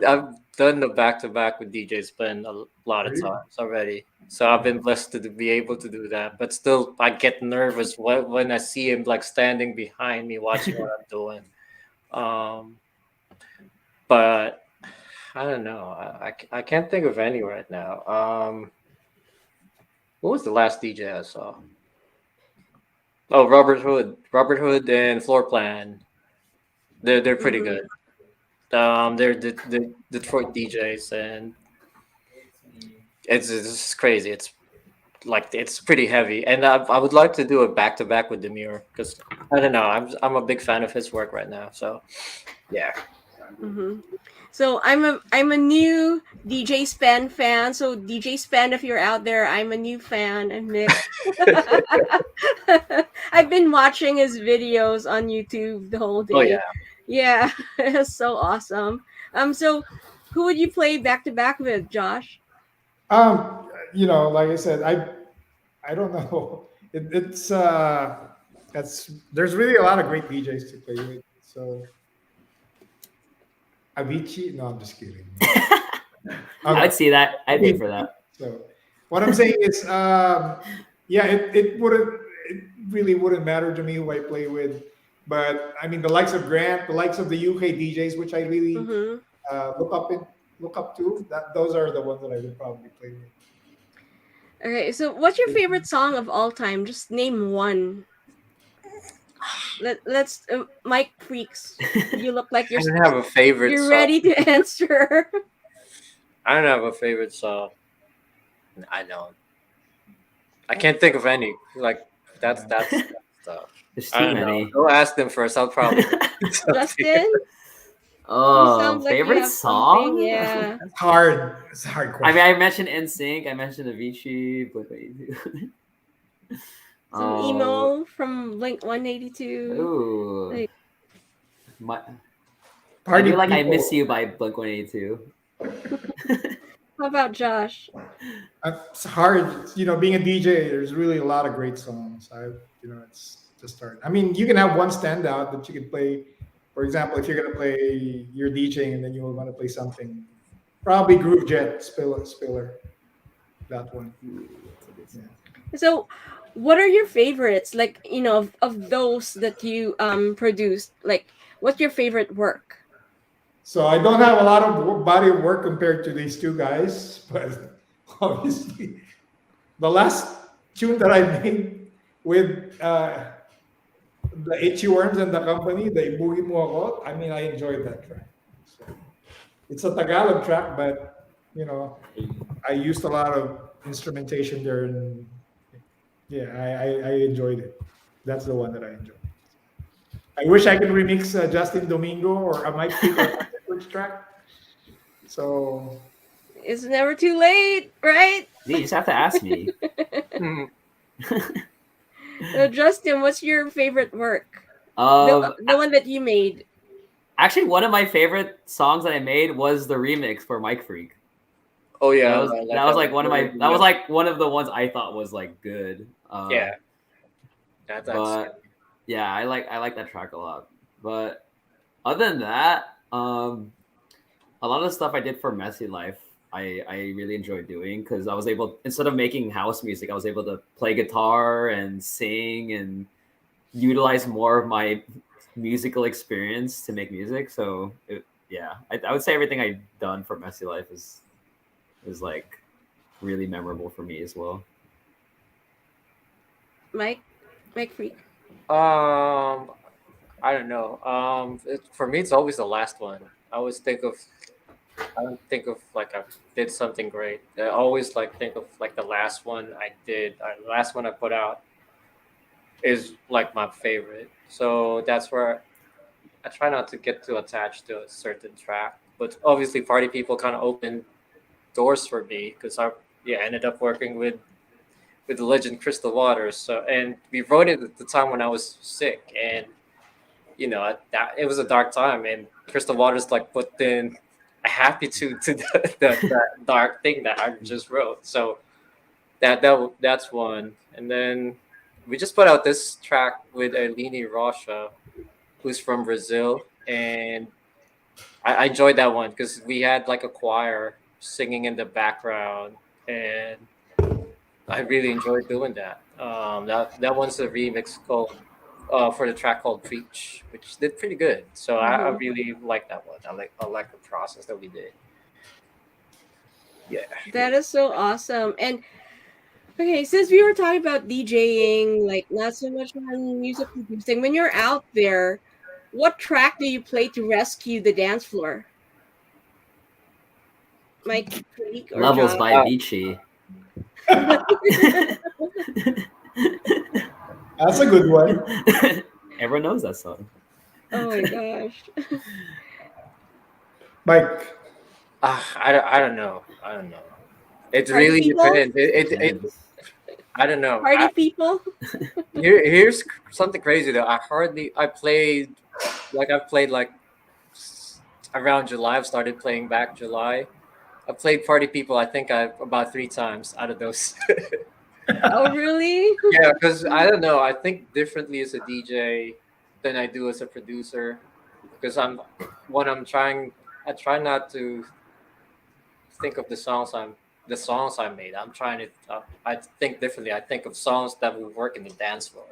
I've done the back to back with DJ Spen a lot of times already. So I've been blessed to be able to do that. But still, I get nervous when I see him like standing behind me watching what I'm doing. But I don't know. I can't think of any right now. What was the last DJ I saw? Oh, Robert Hood and Floor Plan. They're pretty good. They're the Detroit DJs, and it's crazy. It's like it's pretty heavy, and I would like to do a back to back with Demure because I don't know. I'm a big fan of his work right now. So yeah. Mm-hmm. So I'm a new DJ Spen fan. So DJ Spen, if you're out there, I'm a new fan. And Nick, I've been watching his videos on YouTube the whole day. Oh yeah, yeah, it's so awesome. So who would you play back to back with, Josh? Like I said, I don't know. It's there's really a lot of great DJs to play with. So. Avicii? No, I'm just kidding. I'd see that. I'd pay for that. So, what I'm saying is, it really wouldn't matter to me who I play with, but I mean the likes of Grant, the likes of the UK DJs, which I really look up to. Those are the ones that I would probably play with. Okay, so what's your favorite song of all time? Just name one. Let's Mike Freaks. You look like I don't have a favorite. You're song. ready to answer. I don't have a favorite song. I don't. I can't think of any. Like that's tough. There's too many. Go ask them first. I'll probably. Justin. Oh, favorite song? Yeah. It's hard. It's a hard question. I mean, I mentioned NSYNC. I mentioned Avicii. Some emo from Blink 182. Ooh. Party like People. I Miss You by Blink 182. How about Josh? It's hard. Being a DJ, there's really a lot of great songs. It's just hard. I mean, you can have one standout that you can play. For example, if you're going to play your DJing and then you want to play something, probably Groove Jet, Spiller. That one. Yeah. So, what are your favorites? Like, of those that you produced, like, what's your favorite work? So I don't have a lot of body of work compared to these two guys, but obviously the last tune that I made with the Itchy Worms and the company, the Ibugi Mo Ako, I mean, I enjoyed that track. So it's a Tagalog track, but I used a lot of instrumentation there, and I enjoyed it. That's the one that I enjoyed. I wish I could remix Justin Domingo or a MicFreak track. So it's never too late, right? You just have to ask me. So Justin, what's your favorite work? The one that you made. Actually, one of my favorite songs that I made was the remix for MicFreak. Oh yeah, that was like one of my. That was like one of the ones I thought was like good. Yeah. But yeah, I like that track a lot. But other than that, a lot of the stuff I did for Messy Life, I really enjoyed doing because I was able, instead of making house music, I was able to play guitar and sing and utilize more of my musical experience to make music. So I would say everything I've done for Messy Life is like really memorable for me as well. MicFreak. I don't know. For me, it's always the last one. I don't think of like I did something great. I always like think of like the last one I did. The last one I put out is like my favorite. So that's where I try not to get too attached to a certain track. But obviously, Party People kind of opened doors for me because I ended up working with the legend Crystal Waters. So, and we wrote it at the time when I was sick, and that it was a dark time, and Crystal Waters like put in a happy tune to the dark thing that I just wrote. So that's one. And then we just put out this track with Eleni Rocha, who's from Brazil, and I enjoyed that one because we had like a choir singing in the background, and I really enjoyed doing that. That one's a remix called for the track called Preach, which did pretty good. So I really like that one. I like the process that we did. Yeah, that is so awesome. And okay, since we were talking about DJing, like not so much on music producing, when you're out there, what track do you play to rescue the dance floor? MicFreak or Levels John? by Avicii. That's a good one. Everyone knows that song. Oh my gosh. Mike. I don't know. It Party really people? depends. It I don't know. Party people? Here's something crazy though. I played like around July. I've started playing back July. I played Party People. I think about 3 times out of those. Oh really? Yeah, because I don't know. I think differently as a DJ than I do as a producer. Because I try not to think of the songs I made. I'm trying to. I think differently. I think of songs that will work in the dance floor,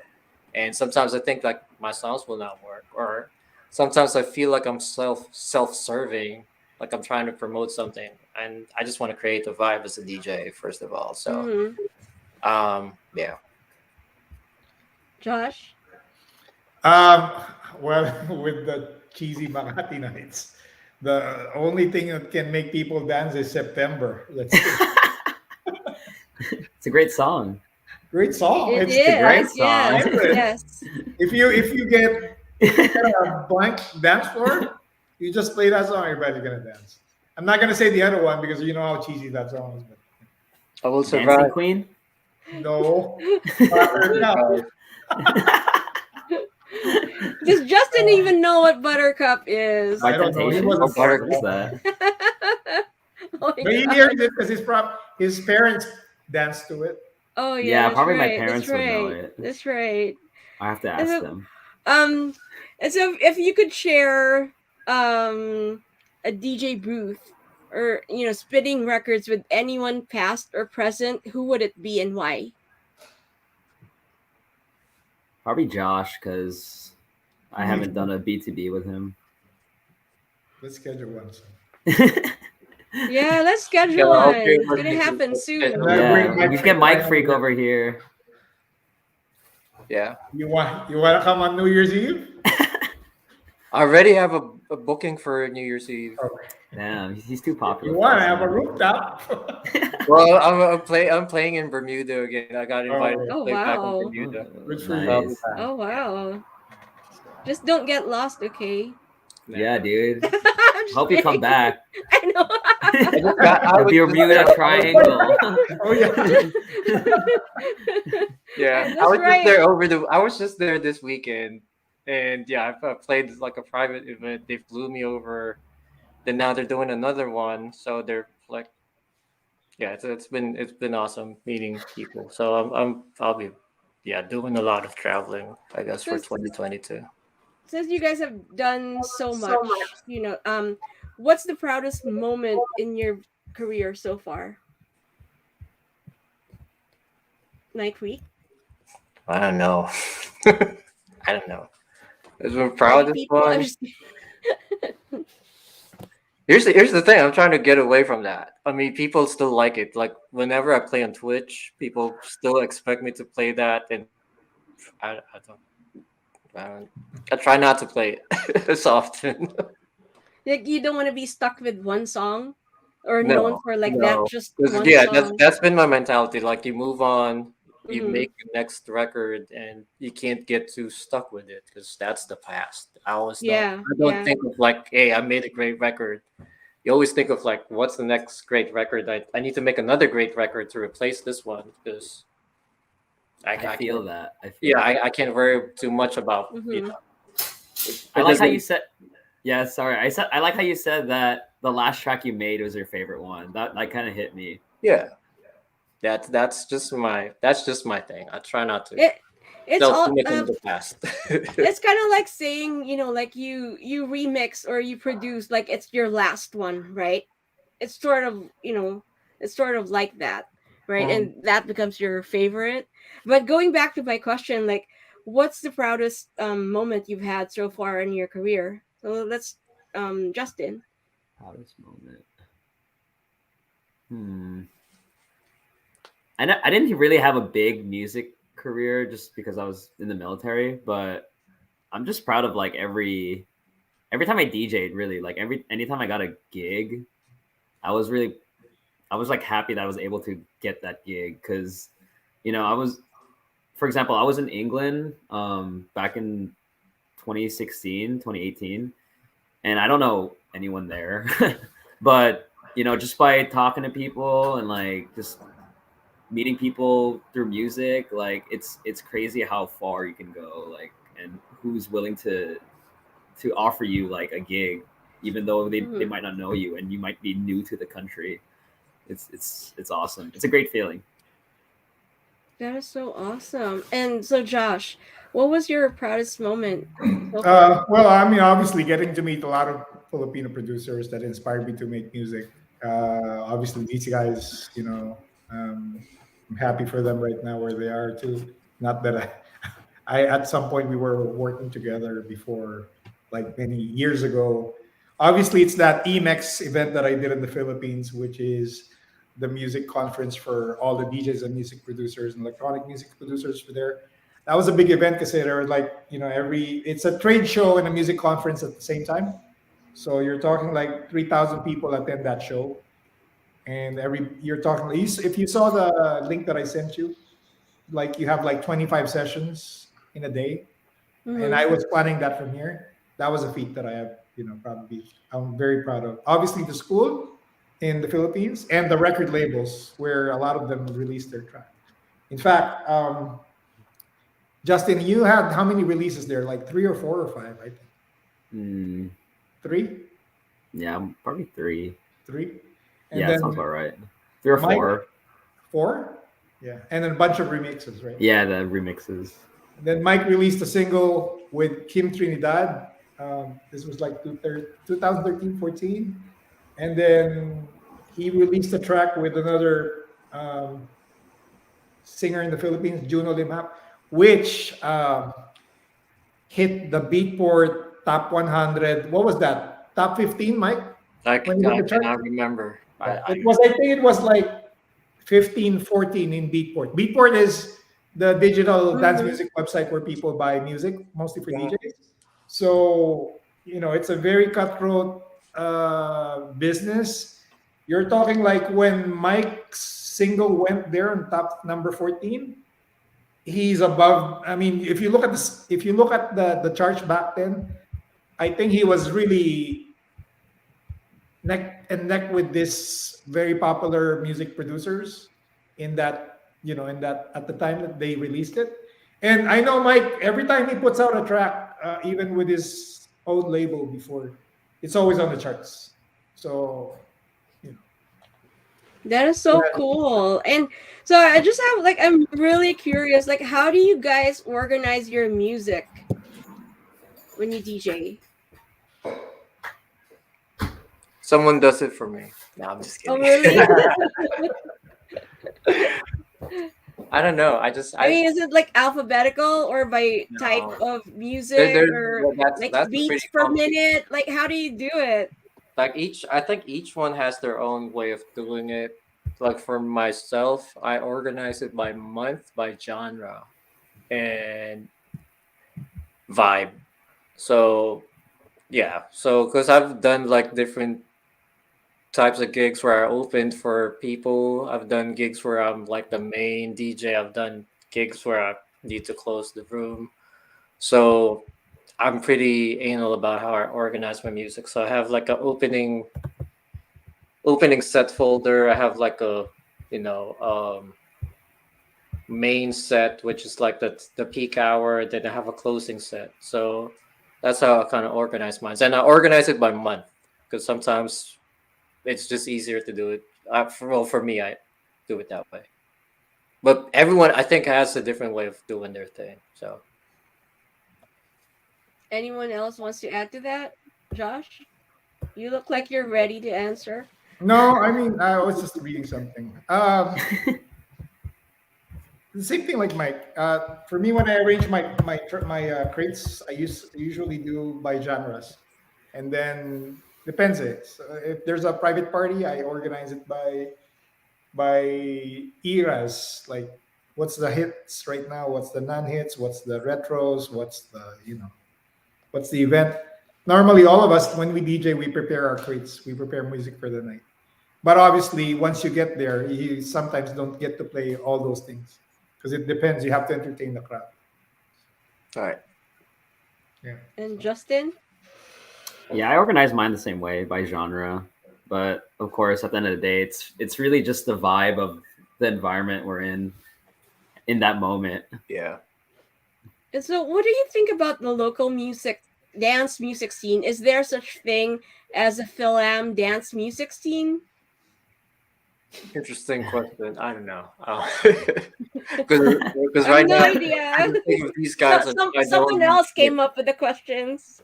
and sometimes I think like my songs will not work, or sometimes I feel like I'm self-serving, like I'm trying to promote something, and I just want to create the vibe as a DJ first of all. So, yeah. Josh? Well, with the cheesy Makati nights, the only thing that can make people dance is September. Let's see. It's a great song. Great song. It It's is. a great song. Yes. If you get a blank dance floor, you just play that song, everybody's gonna dance. I'm not gonna say the other one because you know how cheesy that song is. But I will Dancing survive. Queen? no. Buttercup. Does Justin even know what Buttercup is? By I don't know. He Temptation? wasn't What part is that? Oh, my But he God. hears it because his parents danced to it. Oh yeah, Yeah, that's probably my right, parents that's would know right, it. That's right. I have to And ask then- them. And so if you could share a DJ booth or spitting records with anyone past or present, who would it be and why? Probably Josh, because I haven't done a B2B with him. Let's schedule one. Yeah, let's schedule Yeah, one. okay, It's gonna let's happen do- soon. Yeah, bring Yeah, we get MicFreak over here. Yeah. You want to come on New Year's Eve? I already have a booking for New Year's Eve. Damn, he's too popular. You want to have a rooftop? Well, I'm playing in Bermuda again. I got invited Oh, to play back wow. in Bermuda. Good for you. Nice. Oh wow. Just don't get lost, okay? Yeah, dude. I'm just Hope you come kidding. back. I know. The Bermuda Triangle. Oh yeah. Yeah, That's right. I was just there this weekend, And yeah, I've played like a private event. They flew me over. Then now they're doing another one. So they're like, yeah, it's been awesome meeting people. So I'll be doing a lot of traveling, I guess, for Since 2022. since you guys have done so much, what's the proudest moment in your career so far? MicFreak? I don't know. I don't know. It's been All proud the of people. I'm one. just Here's the thing. I'm trying to get away from that. I mean, people still like it. Like whenever I play on Twitch, people still expect me to play that, and I don't. I try not to play it as often. like you don't want to be stuck with one song or known No, for like that no. just 'Cause, one yeah, song. that's been my mentality. Like you move on, you Mhm. make the next record, and you can't get too stuck with it because that's the past. I always don't. Yeah, I don't yeah. think of like, hey, I made a great record. You always think of like, what's the next great record? I need to make another great record to replace this one because I feel can't. that. I feel Yeah, that. I can't worry too much about Mhm. I it like how doesn't- you said. Yeah, sorry. I like how you said that the last track you made was your favorite one. That kind of hit me. Yeah, that's just my thing. I try not to It's delve all too much into the past. it's kind of like saying, like you remix or you produce like it's your last one, right? It's sort of, it's sort of like that, right? Mhm. And that becomes your favorite. But going back to my question, like what's the proudest moment you've had so far in your career? So let's Justin. Proudest moment. I didn't really have a big music career just because I was in the military, but I'm just proud of like every time I DJ'd, really, like anytime I got a gig, I was like happy that I was able to get that gig because I was, for example, I was in England back in 2016, 2018, and I don't know anyone there, but just by talking to people and like just meeting people through music, like it's crazy how far you can go, like, and who's willing to offer you like a gig even though they Mhm. might not know you and you might be new to the country. It's awesome. It's a great feeling. That is so awesome. And so Josh, what was your proudest moment so far? Well, I mean, obviously, getting to meet a lot of Filipino producers that inspired me to make music. Obviously, these guys, I'm happy for them right now where they are too. Not that I at some point we were working together before, like many years ago. Obviously, it's that EMEX event that I did in the Philippines, which is the music conference for all the DJs and music producers and electronic music producers for there. That was a big event because there were like, it's a trade show and a music conference at the same time. So you're talking like 3,000 people attend that show. And you're talking, if you saw the link that I sent you, like you have like 25 sessions in a day. And Mhm. I was planning that from here. That was a feat that I have, probably I'm very proud of. Obviously, the school in the Philippines and the record labels where a lot of them released their track. In fact, Justin, you had how many releases there? Like 3 or 4 or 5, I think. 3? Yeah, probably 3. 3. And Yeah, then that sounds about right. 3 or Mike? 4. 4? Yeah. And then a bunch of remixes, right? Yeah, the remixes. Then Mike released a single with Kim Trinidad. This was like 2013, 14. And then he released a track with another singer in the Philippines, Juno Limap, which hit the Beatport top 100. What was that? Top 15, Mike? I When you hit the chart? cannot remember. I think it was like 15, 14 in Beatport. Beatport is the digital dance Mhm. music website where people buy music, mostly for Mhm. DJs. So, it's a very cutthroat business. You're talking like when Mike's single went there on top number 14, he's above. I mean, if you look at this, if you look at the charts back then, I think he was really neck and neck with this very popular music producers in that, at the time that they released it. And I know Mike, every time he puts out a track, even with his own label before, it's always on the charts. So, you know, That is so yeah. cool. And so I just have like I'm really curious, like how do you guys organize your music when you DJ? Someone does it for me. No, I'm just Oh kidding. really? I don't know. I mean, is it like alphabetical or by No. type of music or like that's beats pretty per complicated. minute? Like how do you do it? Like I think each one has their own way of doing it. Like for myself, I organize it by month, by genre, and vibe. So yeah, so because I've done like different types of gigs where I opened for people. I've done gigs where I'm like the main DJ. I've done gigs where I need to close the room. So I'm pretty anal about how I organize my music. So I have like an opening set folder. I have like a main set, which is like the peak hour. Then I have a closing set. So that's how I kind of organize mine. And I organize it by month because sometimes it's just easier to do it. For me, I do it that way. But everyone, I think, has a different way of doing their thing. So, Anyone else wants to add to that? Josh? You look like you're ready to answer. No, I mean, I was just reading something. The same thing like Mike. For me, when I arrange my crates, I usually do by genres, and then depends. So if there's a private party, I organize it by eras. Like, what's the hits right now? What's the non-hits? What's the retros? What's the event? Normally, all of us when we DJ, we prepare our crates. We prepare music for the night. But obviously, once you get there, you sometimes don't get to play all those things because it depends. You have to entertain the crowd. all right. Yeah. And Justin? Yeah, I organize mine the same way by genre, but of course, at the end of the day, it's really just the vibe of the environment we're in that moment. Yeah. And so what do you think about the local dance music scene? Is there such thing as a Philam dance music scene? Interesting question. I don't know. Because I have right no now, idea. I can think of these guys. Someone else came up with the questions.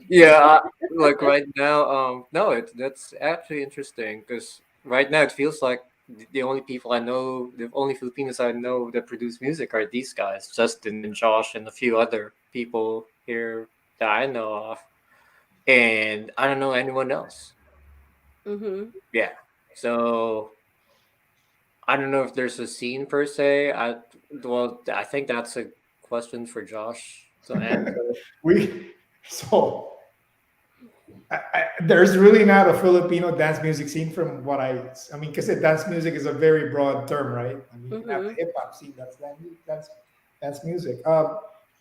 Yeah, like right now, no, that's actually interesting because right now it feels like the only people I know, the only Filipinos I know that produce music are these guys, Justin and Josh, and a few other people here that I know of, and I don't know anyone else. Mm-hmm. Yeah, so I don't know if there's a scene per se. I think that's a question for Josh to answer. So there's really not a Filipino dance music scene from what I mean, because dance music is a very broad term, right? I mean, you can have the hip hop scene, that's music.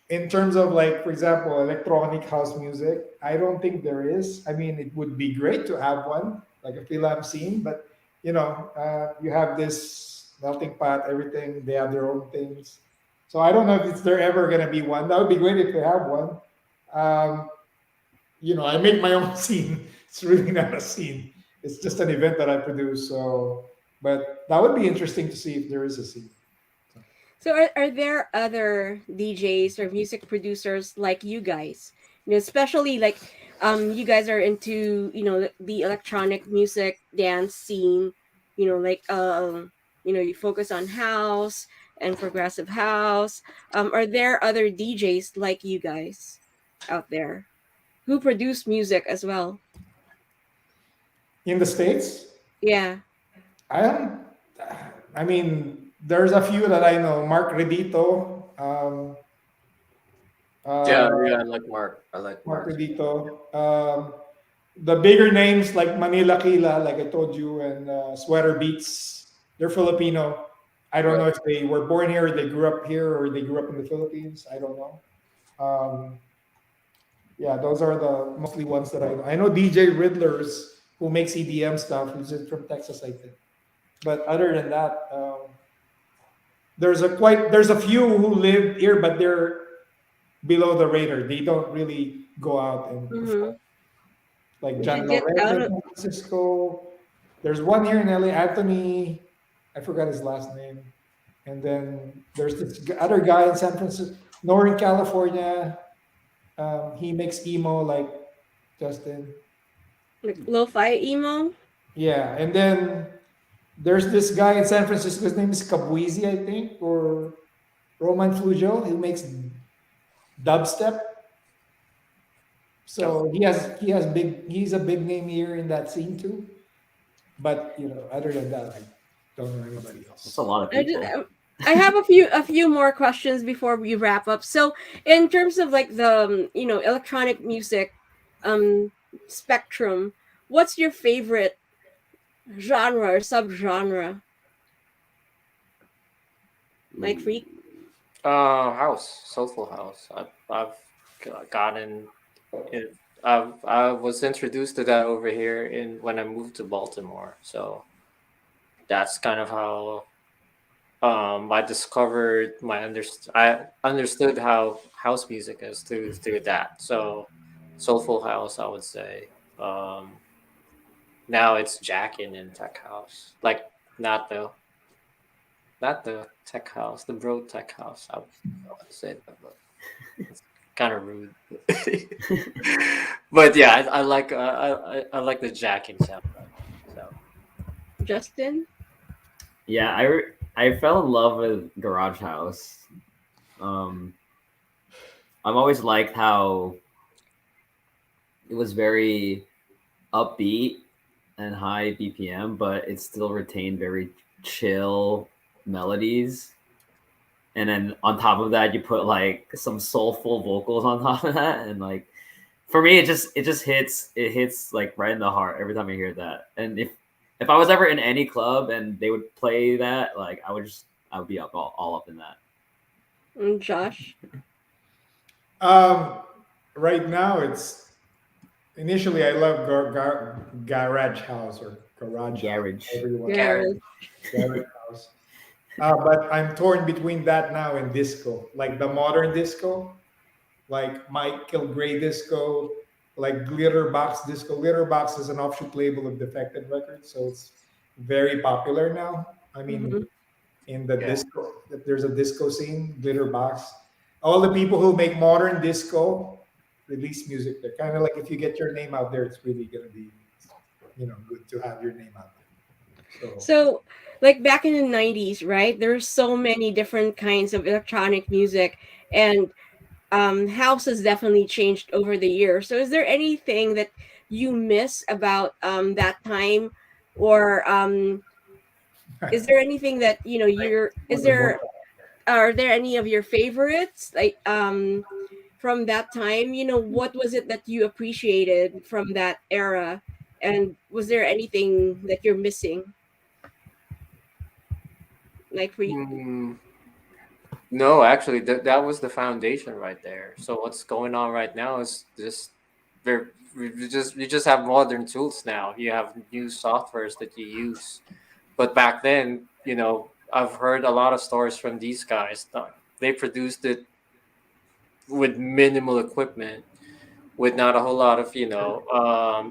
In terms of like, for example, electronic house music, I don't think there is. I mean, it would be great to have one, like a Philam scene, but you have this melting pot, everything, they have their own things. So I don't know if there ever gonna be one. That would be great if they have one. I make my own scene. It's really not a scene. It's just an event that I produce. So, but that would be interesting to see if there is a scene. So are there other DJs or music producers like you guys? Especially like you guys are into, the electronic music dance scene, like you focus on house and progressive house. Are there other DJs like you guys out there who produce music as well? In the States, Yeah. I mean, there's a few that I know. Mark Redito. Yeah, I like Mark. I like Mark Mark. Redito. The bigger names like Manila Kila, like I told you, and Sweater Beats, they're Filipino. I don't know if they were born here, they grew up here, or they grew up in the Philippines. I don't know. Yeah, those are the mostly ones that I know. I know DJ Riddlers who makes EDM stuff, who's from Texas, I think. But other than that, there's a few who live here, but below the radar. They don't really go out and perform. Like We John should get Lorenzo out in of. San Francisco. There's one here in LA, Anthony. I forgot his last name. And then there's this other guy in San Francisco, Northern California. He makes emo like Justin. Like lo-fi emo. Yeah, and then there's this guy in San Francisco. His name is Kabuizi, I think, or Roman Flugel. He makes dubstep. So he's a big name here in that scene too. But other than that, I don't know anybody else. That's a lot of I people. I have a few more questions before we wrap up. So, in terms of like the electronic music spectrum, what's your favorite genre or subgenre? MicFreak? House, soulful house. I've gotten it. I was introduced to that over here when I moved to Baltimore. So that's kind of how I discovered I understood how house music is through that. So soulful house, I would say. Now it's jacking in tech house, like not the tech house, the bro tech house. I would say that, but it's kind of rude. But yeah, I like I like the jacking sound. So Justin? Yeah, I fell in love with Garage House. I've always liked how it was very upbeat and high BPM, but it still retained very chill melodies. And then on top of that, you put like some soulful vocals on top of that, and like for me, it just hits like right in the heart every time I hear that. And if I was ever in any club and they would play that, like I would be up all up in that. And Josh? Right now, it's initially I love garage house or garage. Garage. Garage house. But I'm torn between that now and disco, like the modern disco, like Michael Gray disco, like Glitterbox disco. Glitterbox is an offshoot label of Defected Records, so it's very popular now. I mean, in the disco, there's a disco scene, Glitterbox. All the people who make modern disco release music. They're kind of like, if you get your name out there, it's really gonna be, good to have your name out there. So like back in the 90s, right? There's so many different kinds of electronic music, and house has definitely changed over the years. So is there anything that you miss about that time, or is there anything that are there any of your favorites like from that time? What was it that you appreciated from that era, and was there anything that you're missing? Like for you? No, actually, that was the foundation right there. So what's going on right now is just you just have modern tools now. You have new softwares that you use, but back then, I've heard a lot of stories from these guys. They produced it with minimal equipment, with not a whole lot of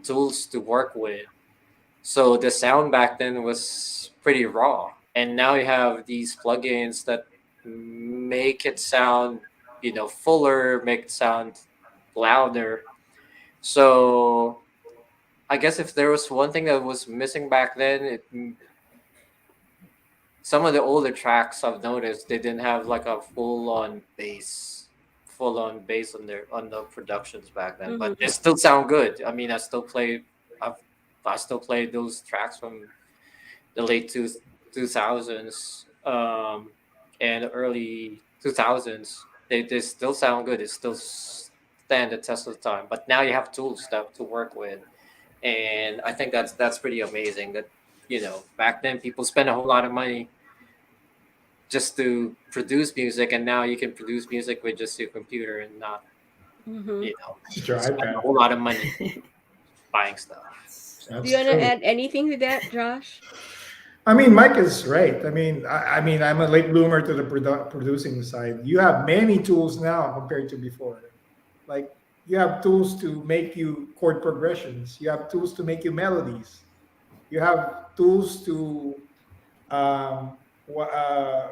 tools to work with. So the sound back then was pretty raw. And now you have these plugins that make it sound, fuller, make it sound louder. So I guess if there was one thing that was missing back then, some of the older tracks I've noticed, they didn't have like a full-on bass on the productions back then, but they still sound good. I mean, I still play those tracks from the late 2000s and early 2000s. They still sound good. It still stand the test of time. But now you have tools to work with, and I think that's pretty amazing. That back then people spent a whole lot of money just to produce music, and now you can produce music with just your computer and not spend a whole lot of money buying stuff. Do you want to add anything to that, Josh? I mean, Mike is right. I mean, I'm a late bloomer to the producing side. You have many tools now compared to before. Like you have tools to make you chord progressions. You have tools to make you melodies. You have tools to um, wha- uh,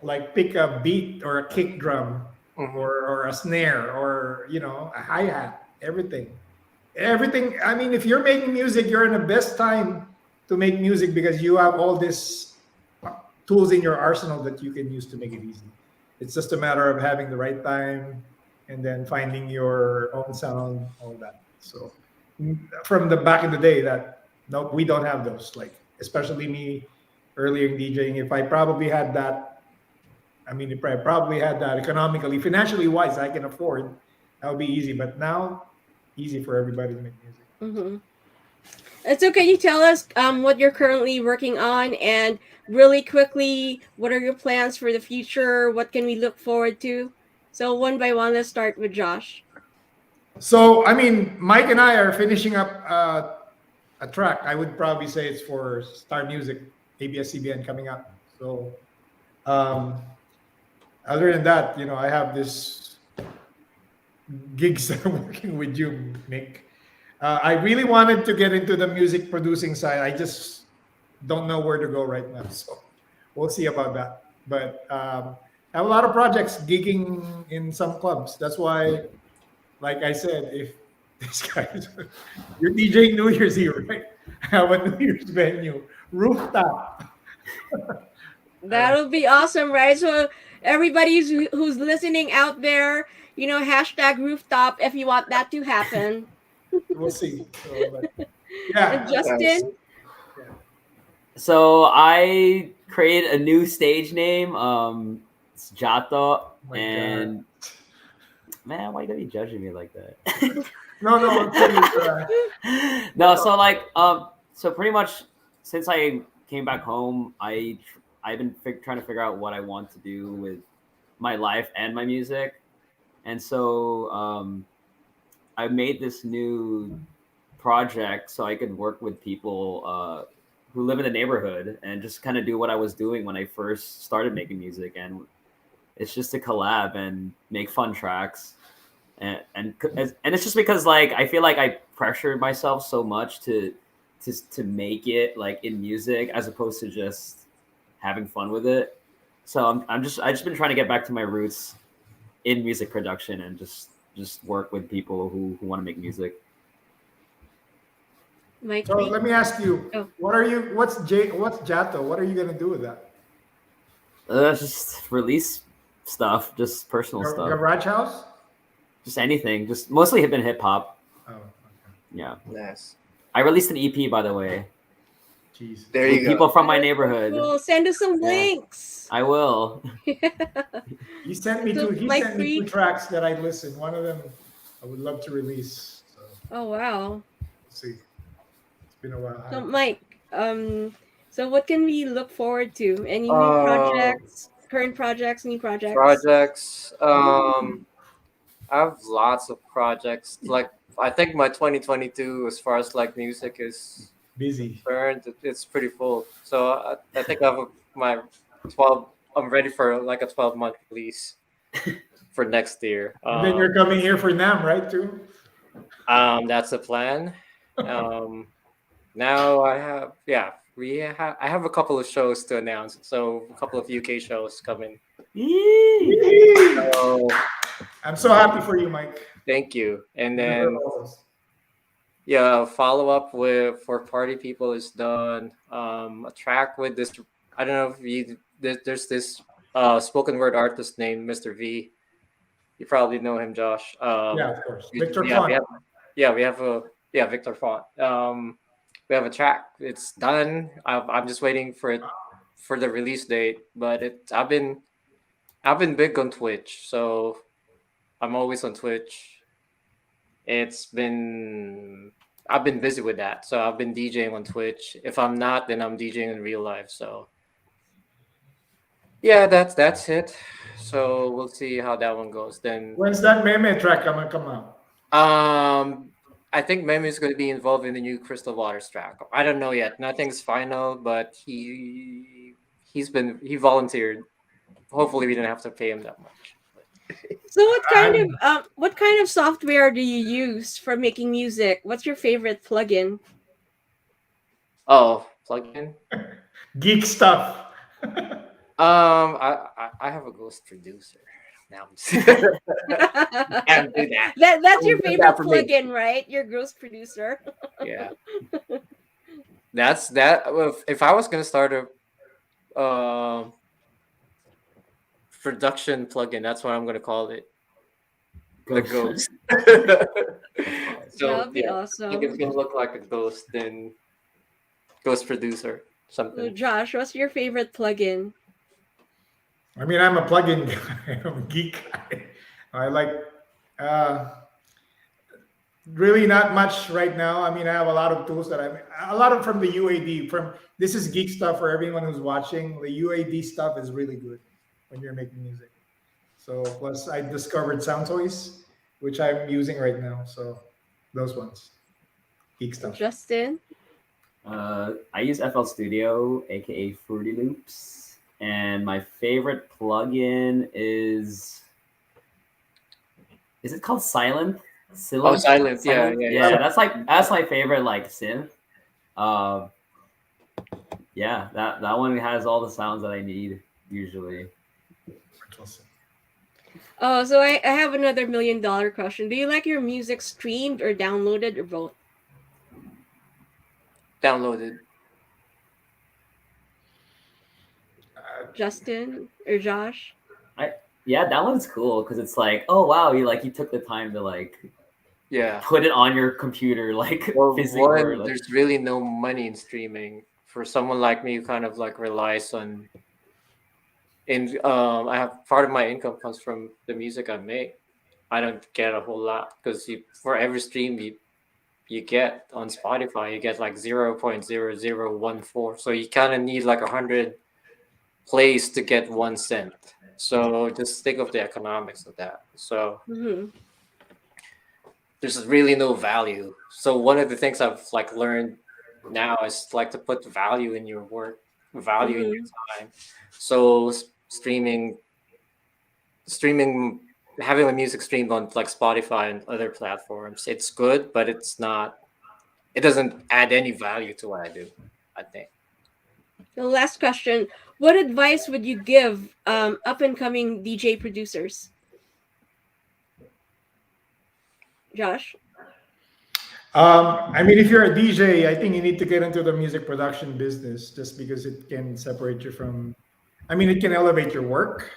like pick a beat or a kick drum Mhm. or a snare or a hi-hat, everything. I mean, if you're making music, you're in the best time to make music because you have all these tools in your arsenal that you can use to make it easy. It's just a matter of having the right time and then finding your own sound, all that. So from the back in the day, that no, we don't have those. Like especially me earlier in DJing, if I probably had that, I mean, if I probably had that economically, financially wise, I can afford. That would be easy. But now, easy for everybody to make music. Mm-hmm. So can you tell us what you're currently working on, and really quickly, what are your plans for the future? What can we look forward to? So one by one, let's start with Josh. So, I mean, Mike and I are finishing up a track. I would probably say it's for Star Music, ABS-CBN coming up. So, um, other than that, I have this gigs that I'm working with you, Mick. I really wanted to get into the music producing side. I just don't know where to go right now. So, we'll see about that. But I have a lot of projects gigging in some clubs. That's why, like I said, if this guy's you're DJing New Year's Eve, right? I have a New Year's venue, rooftop. That'll be awesome, right? So everybody who's listening out there, hashtag rooftop if you want that to happen. We'll see. So, but, And yeah. Justin, So I created a new stage name. It's Jato, Oh my and man, why you gotta be judging me like that? No, I'm kidding. No, so like, so pretty much since I came back home, I've been trying to figure out what I want to do with my life and my music, and so I made this new project so I could work with people who live in the neighborhood and just kind of do what I was doing when I first started making music, and it's just to collab and make fun tracks. And it's just because like I feel like I pressured myself so much to make it like in music as opposed to just having fun with it. So I just been trying to get back to my roots in music production and just work with people who want to make music. Mike. So let me ask you, Oh. what's Jato? What are you gonna do with that? Just release stuff, just personal stuff, Garage house? just anything, just mostly hip hop. Oh, okay. Yeah, Nice. I released an EP by the way. Jeez. There With you go. people from my neighborhood. Well, send us some Yeah. links. I will. He sent me So, two. He sent me two MicFreak. tracks that I listened. One of them I would love to release. So Oh wow. we'll see. It's been a while. So Mike, so what can we look forward to? Any new Uh, projects, current projects, new projects? Projects. I have lots of projects. Like I think my 2022, as far as like music is Busy. concerned, it's pretty full. So I think I have my 12. I'm ready for like a 12-month release for next year. And then you're coming here for NAM, right? Too. That's the plan. Now I have I have a couple of shows to announce. So a couple of UK shows coming. So I'm so happy for you, Mike. thank you. And then follow up for Party People is done. A track with this. I don't know if there's this spoken word artist named Mr. V. You probably know him, Josh. Yeah, of course. Victor yeah, Font. we have Victor Font. We have a track. It's done. I'm just waiting for the release date. But I've been big on Twitch, so I'm always on Twitch. I've been busy with that, so I've been DJing on Twitch. If I'm not, then I'm DJing in real life. So yeah, that's it. So we'll see how that one goes. Then When's that meme track gonna come out? I think Meme is going to be involved in the new Crystal Waters track. I don't know yet. Nothing's final, but he volunteered. Hopefully, we don't have to pay him that much. So what kind of software do you use for making music? What's your favorite plugin? Oh, plugin. Geek stuff. I have a ghost producer. Now can't do that. That's your Do favorite that for me. plugin, right? Your ghost producer. Yeah, that's that. If I was gonna start a production plugin, that's what I'm gonna call it. The ghost. So That would be yeah, awesome. I think it's gonna look like a ghost, then ghost producer So something. Josh, what's your favorite plugin? I mean, I'm a plugin guy. I'm a geek guy. I like really not much right now. I mean, I have a lot of tools that a lot of from the UAD. This is geek stuff for everyone who's watching. The UAD stuff is really good when you're making music. So plus I discovered Sound Toys, which I'm using right now. So those ones, geek stuff. Justin? I use FL Studio, aka Fruity Loops, and my favorite plugin is it called Silent? Oh, Silence. Yeah. That's my favorite like synth. Yeah, that one has all the sounds that I need usually. Oh, so I have another $1 million question. Do you like your music streamed or downloaded or both? Downloaded. Justin or Josh? Yeah, download's cool because it's like, oh wow, you took the time to like put it on your computer physically. There's really no money in streaming for someone like me who kind of like relies on. I have part of my income comes from the music I make. I don't get a whole lot because for every stream you get on Spotify, you get like 0.0014. So you kind of need like 100 plays to get 1 cent. So just think of the economics of that. So there's really no value. So one of the things I've like learned now is like to put value in your work, value in your time. So streaming, having a music streamed on like Spotify and other platforms, it's good, but it doesn't add any value to what I do, I think. The last question. What advice would you give up and coming DJ producers? Josh? I mean, if you're a DJ, I think you need to get into the music production business just because it can separate you from, it can elevate your work.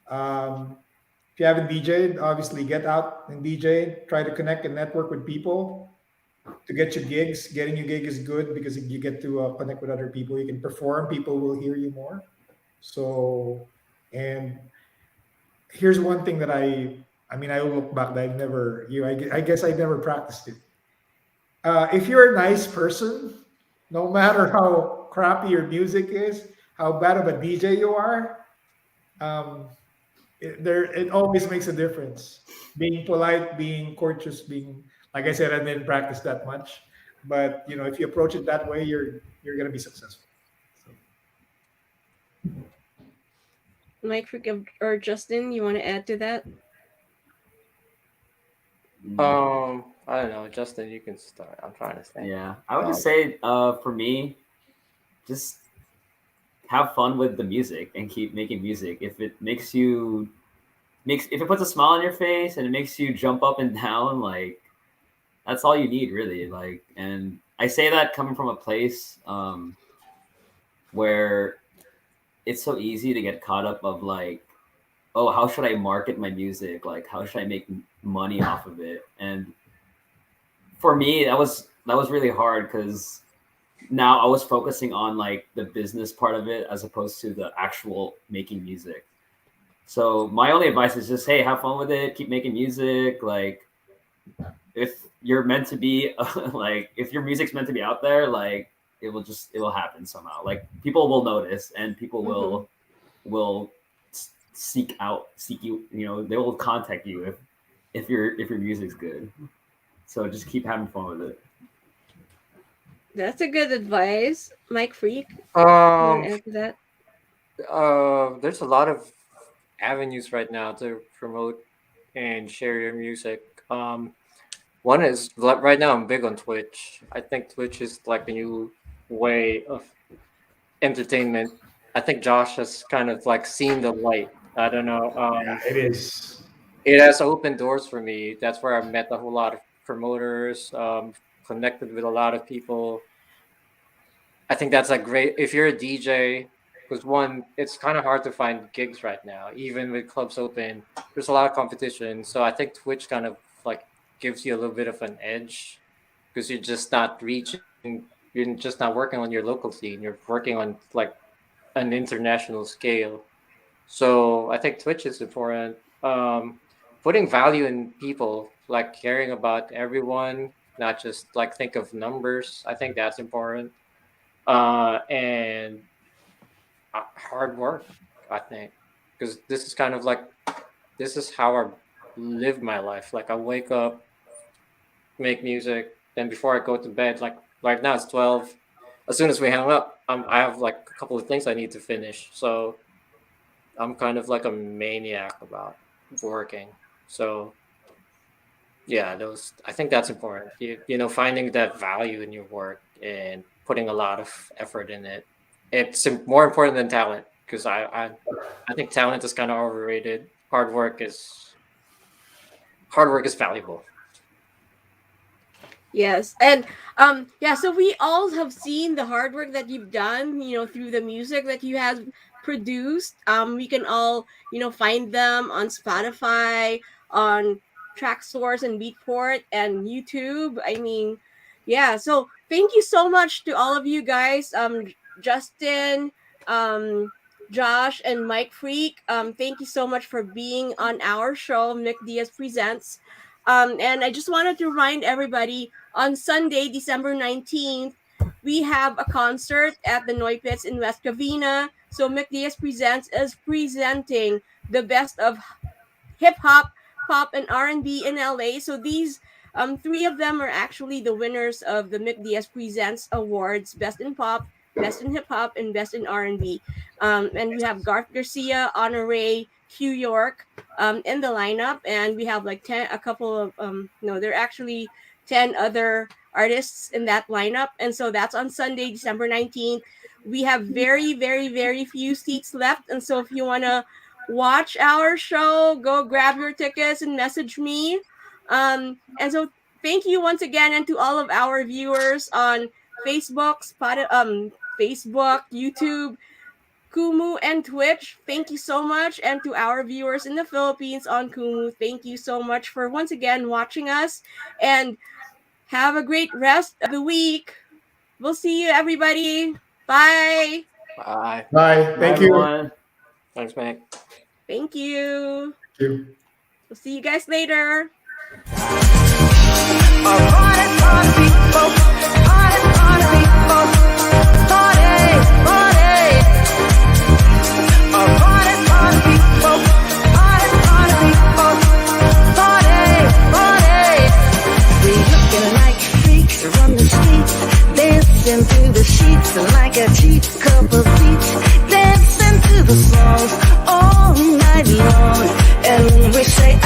If you haven't DJed, obviously get out and DJ, try to connect and network with people to get you gigs. Getting you gig is good because you get to connect with other people. You can perform, people will hear you more. So, and here's one thing that I look back that I guess I never practiced it. If you're a nice person, no matter how crappy your music is, how bad of a DJ you are, it always makes a difference. Being polite, being courteous, being, like I said, I didn't practice that much, but if you approach it that way, you're gonna be successful. MicFreak or Justin, you want to add to that? I don't know, Justin, you can start. I'm trying to think. Yeah, I would just say, for me, just have fun with the music and keep making music. If it if it puts a smile on your face and it makes you jump up and down, like that's all you need, really. Like, and I say that coming from a place where it's so easy to get caught up of like, oh, how should I market my music? Like, how should I make money off of it? And for me, that was really hard because now I was focusing on like the business part of it as opposed to the actual making music. So my only advice is just, hey, have fun with it. Keep making music. Like, if you're meant to be, like, if your music's meant to be out there, like, it will happen somehow. Like, people will notice and people will seek you. They will contact you if your music's good. So just keep having fun with it. That's a good advice, MicFreak. Add to that. There's a lot of avenues right now to promote and share your music. One is right now I'm big on Twitch. I think Twitch is like a new way of entertainment. I think Josh has kind of like seen the light. I don't know. It is. It has opened doors for me. That's where I met a whole lot of promoters, connected with a lot of people. I think that's like great if you're a DJ. Because one, it's kind of hard to find gigs right now, even with clubs open. There's a lot of competition, so I think Twitch kind of like gives you a little bit of an edge because you're just not reaching. You're just not working on your local scene. You're working on like an international scale. So I think Twitch is important. Putting value in people, like caring about everyone, not just like think of numbers. I think that's important. And hard work, I think, because this is kind of like, this is how I live my life. Like I wake up, make music, then before I go to bed, like right now it's 12. As soon as we hang up, I have like a couple of things I need to finish. So I'm kind of like a maniac about working. So yeah, I think that's important. You know, finding that value in your work and putting a lot of effort in it. It's more important than talent because I think talent is kind of overrated. Hard work is valuable. Yes, and so we all have seen the hard work that you've done, you know, through the music that you have produced. We can all, you know, find them on Spotify, on Traxsource and Beatport, and YouTube. I mean, yeah. So thank you so much to all of you guys, Justin, Josh, and MicFreak. Thank you so much for being on our show, Diaz Presents. And I just wanted to remind everybody, on Sunday, December 19th, we have a concert at the Noy Pits in West Covina. So Diaz Presents is presenting the best of hip-hop, pop, and R&B in LA. So these three of them are actually the winners of the Diaz Presents Awards, Best in Pop, Best in Hip Hop, and Best in R&B. And we have Garth Garcia, Honore, Q York in the lineup, and we have like 10 other artists in that lineup. And so that's on Sunday, December 19th. We have very, very, very few seats left, and so if you want to watch our show, go grab your tickets and message me. And so thank you once again, and to all of our viewers on Facebook, YouTube, Kumu, and Twitch. Thank you so much. And to our viewers in the Philippines on Kumu, thank you so much for once again watching us. And have a great rest of the week. We'll see you, everybody. Bye. Bye. Bye. Thank you. Everyone. Thanks, man. Thank you. Thank you. We'll see you guys later. Run the streets, dancing through the sheets like a cheap couple seats, dancing to the songs all night long, and we say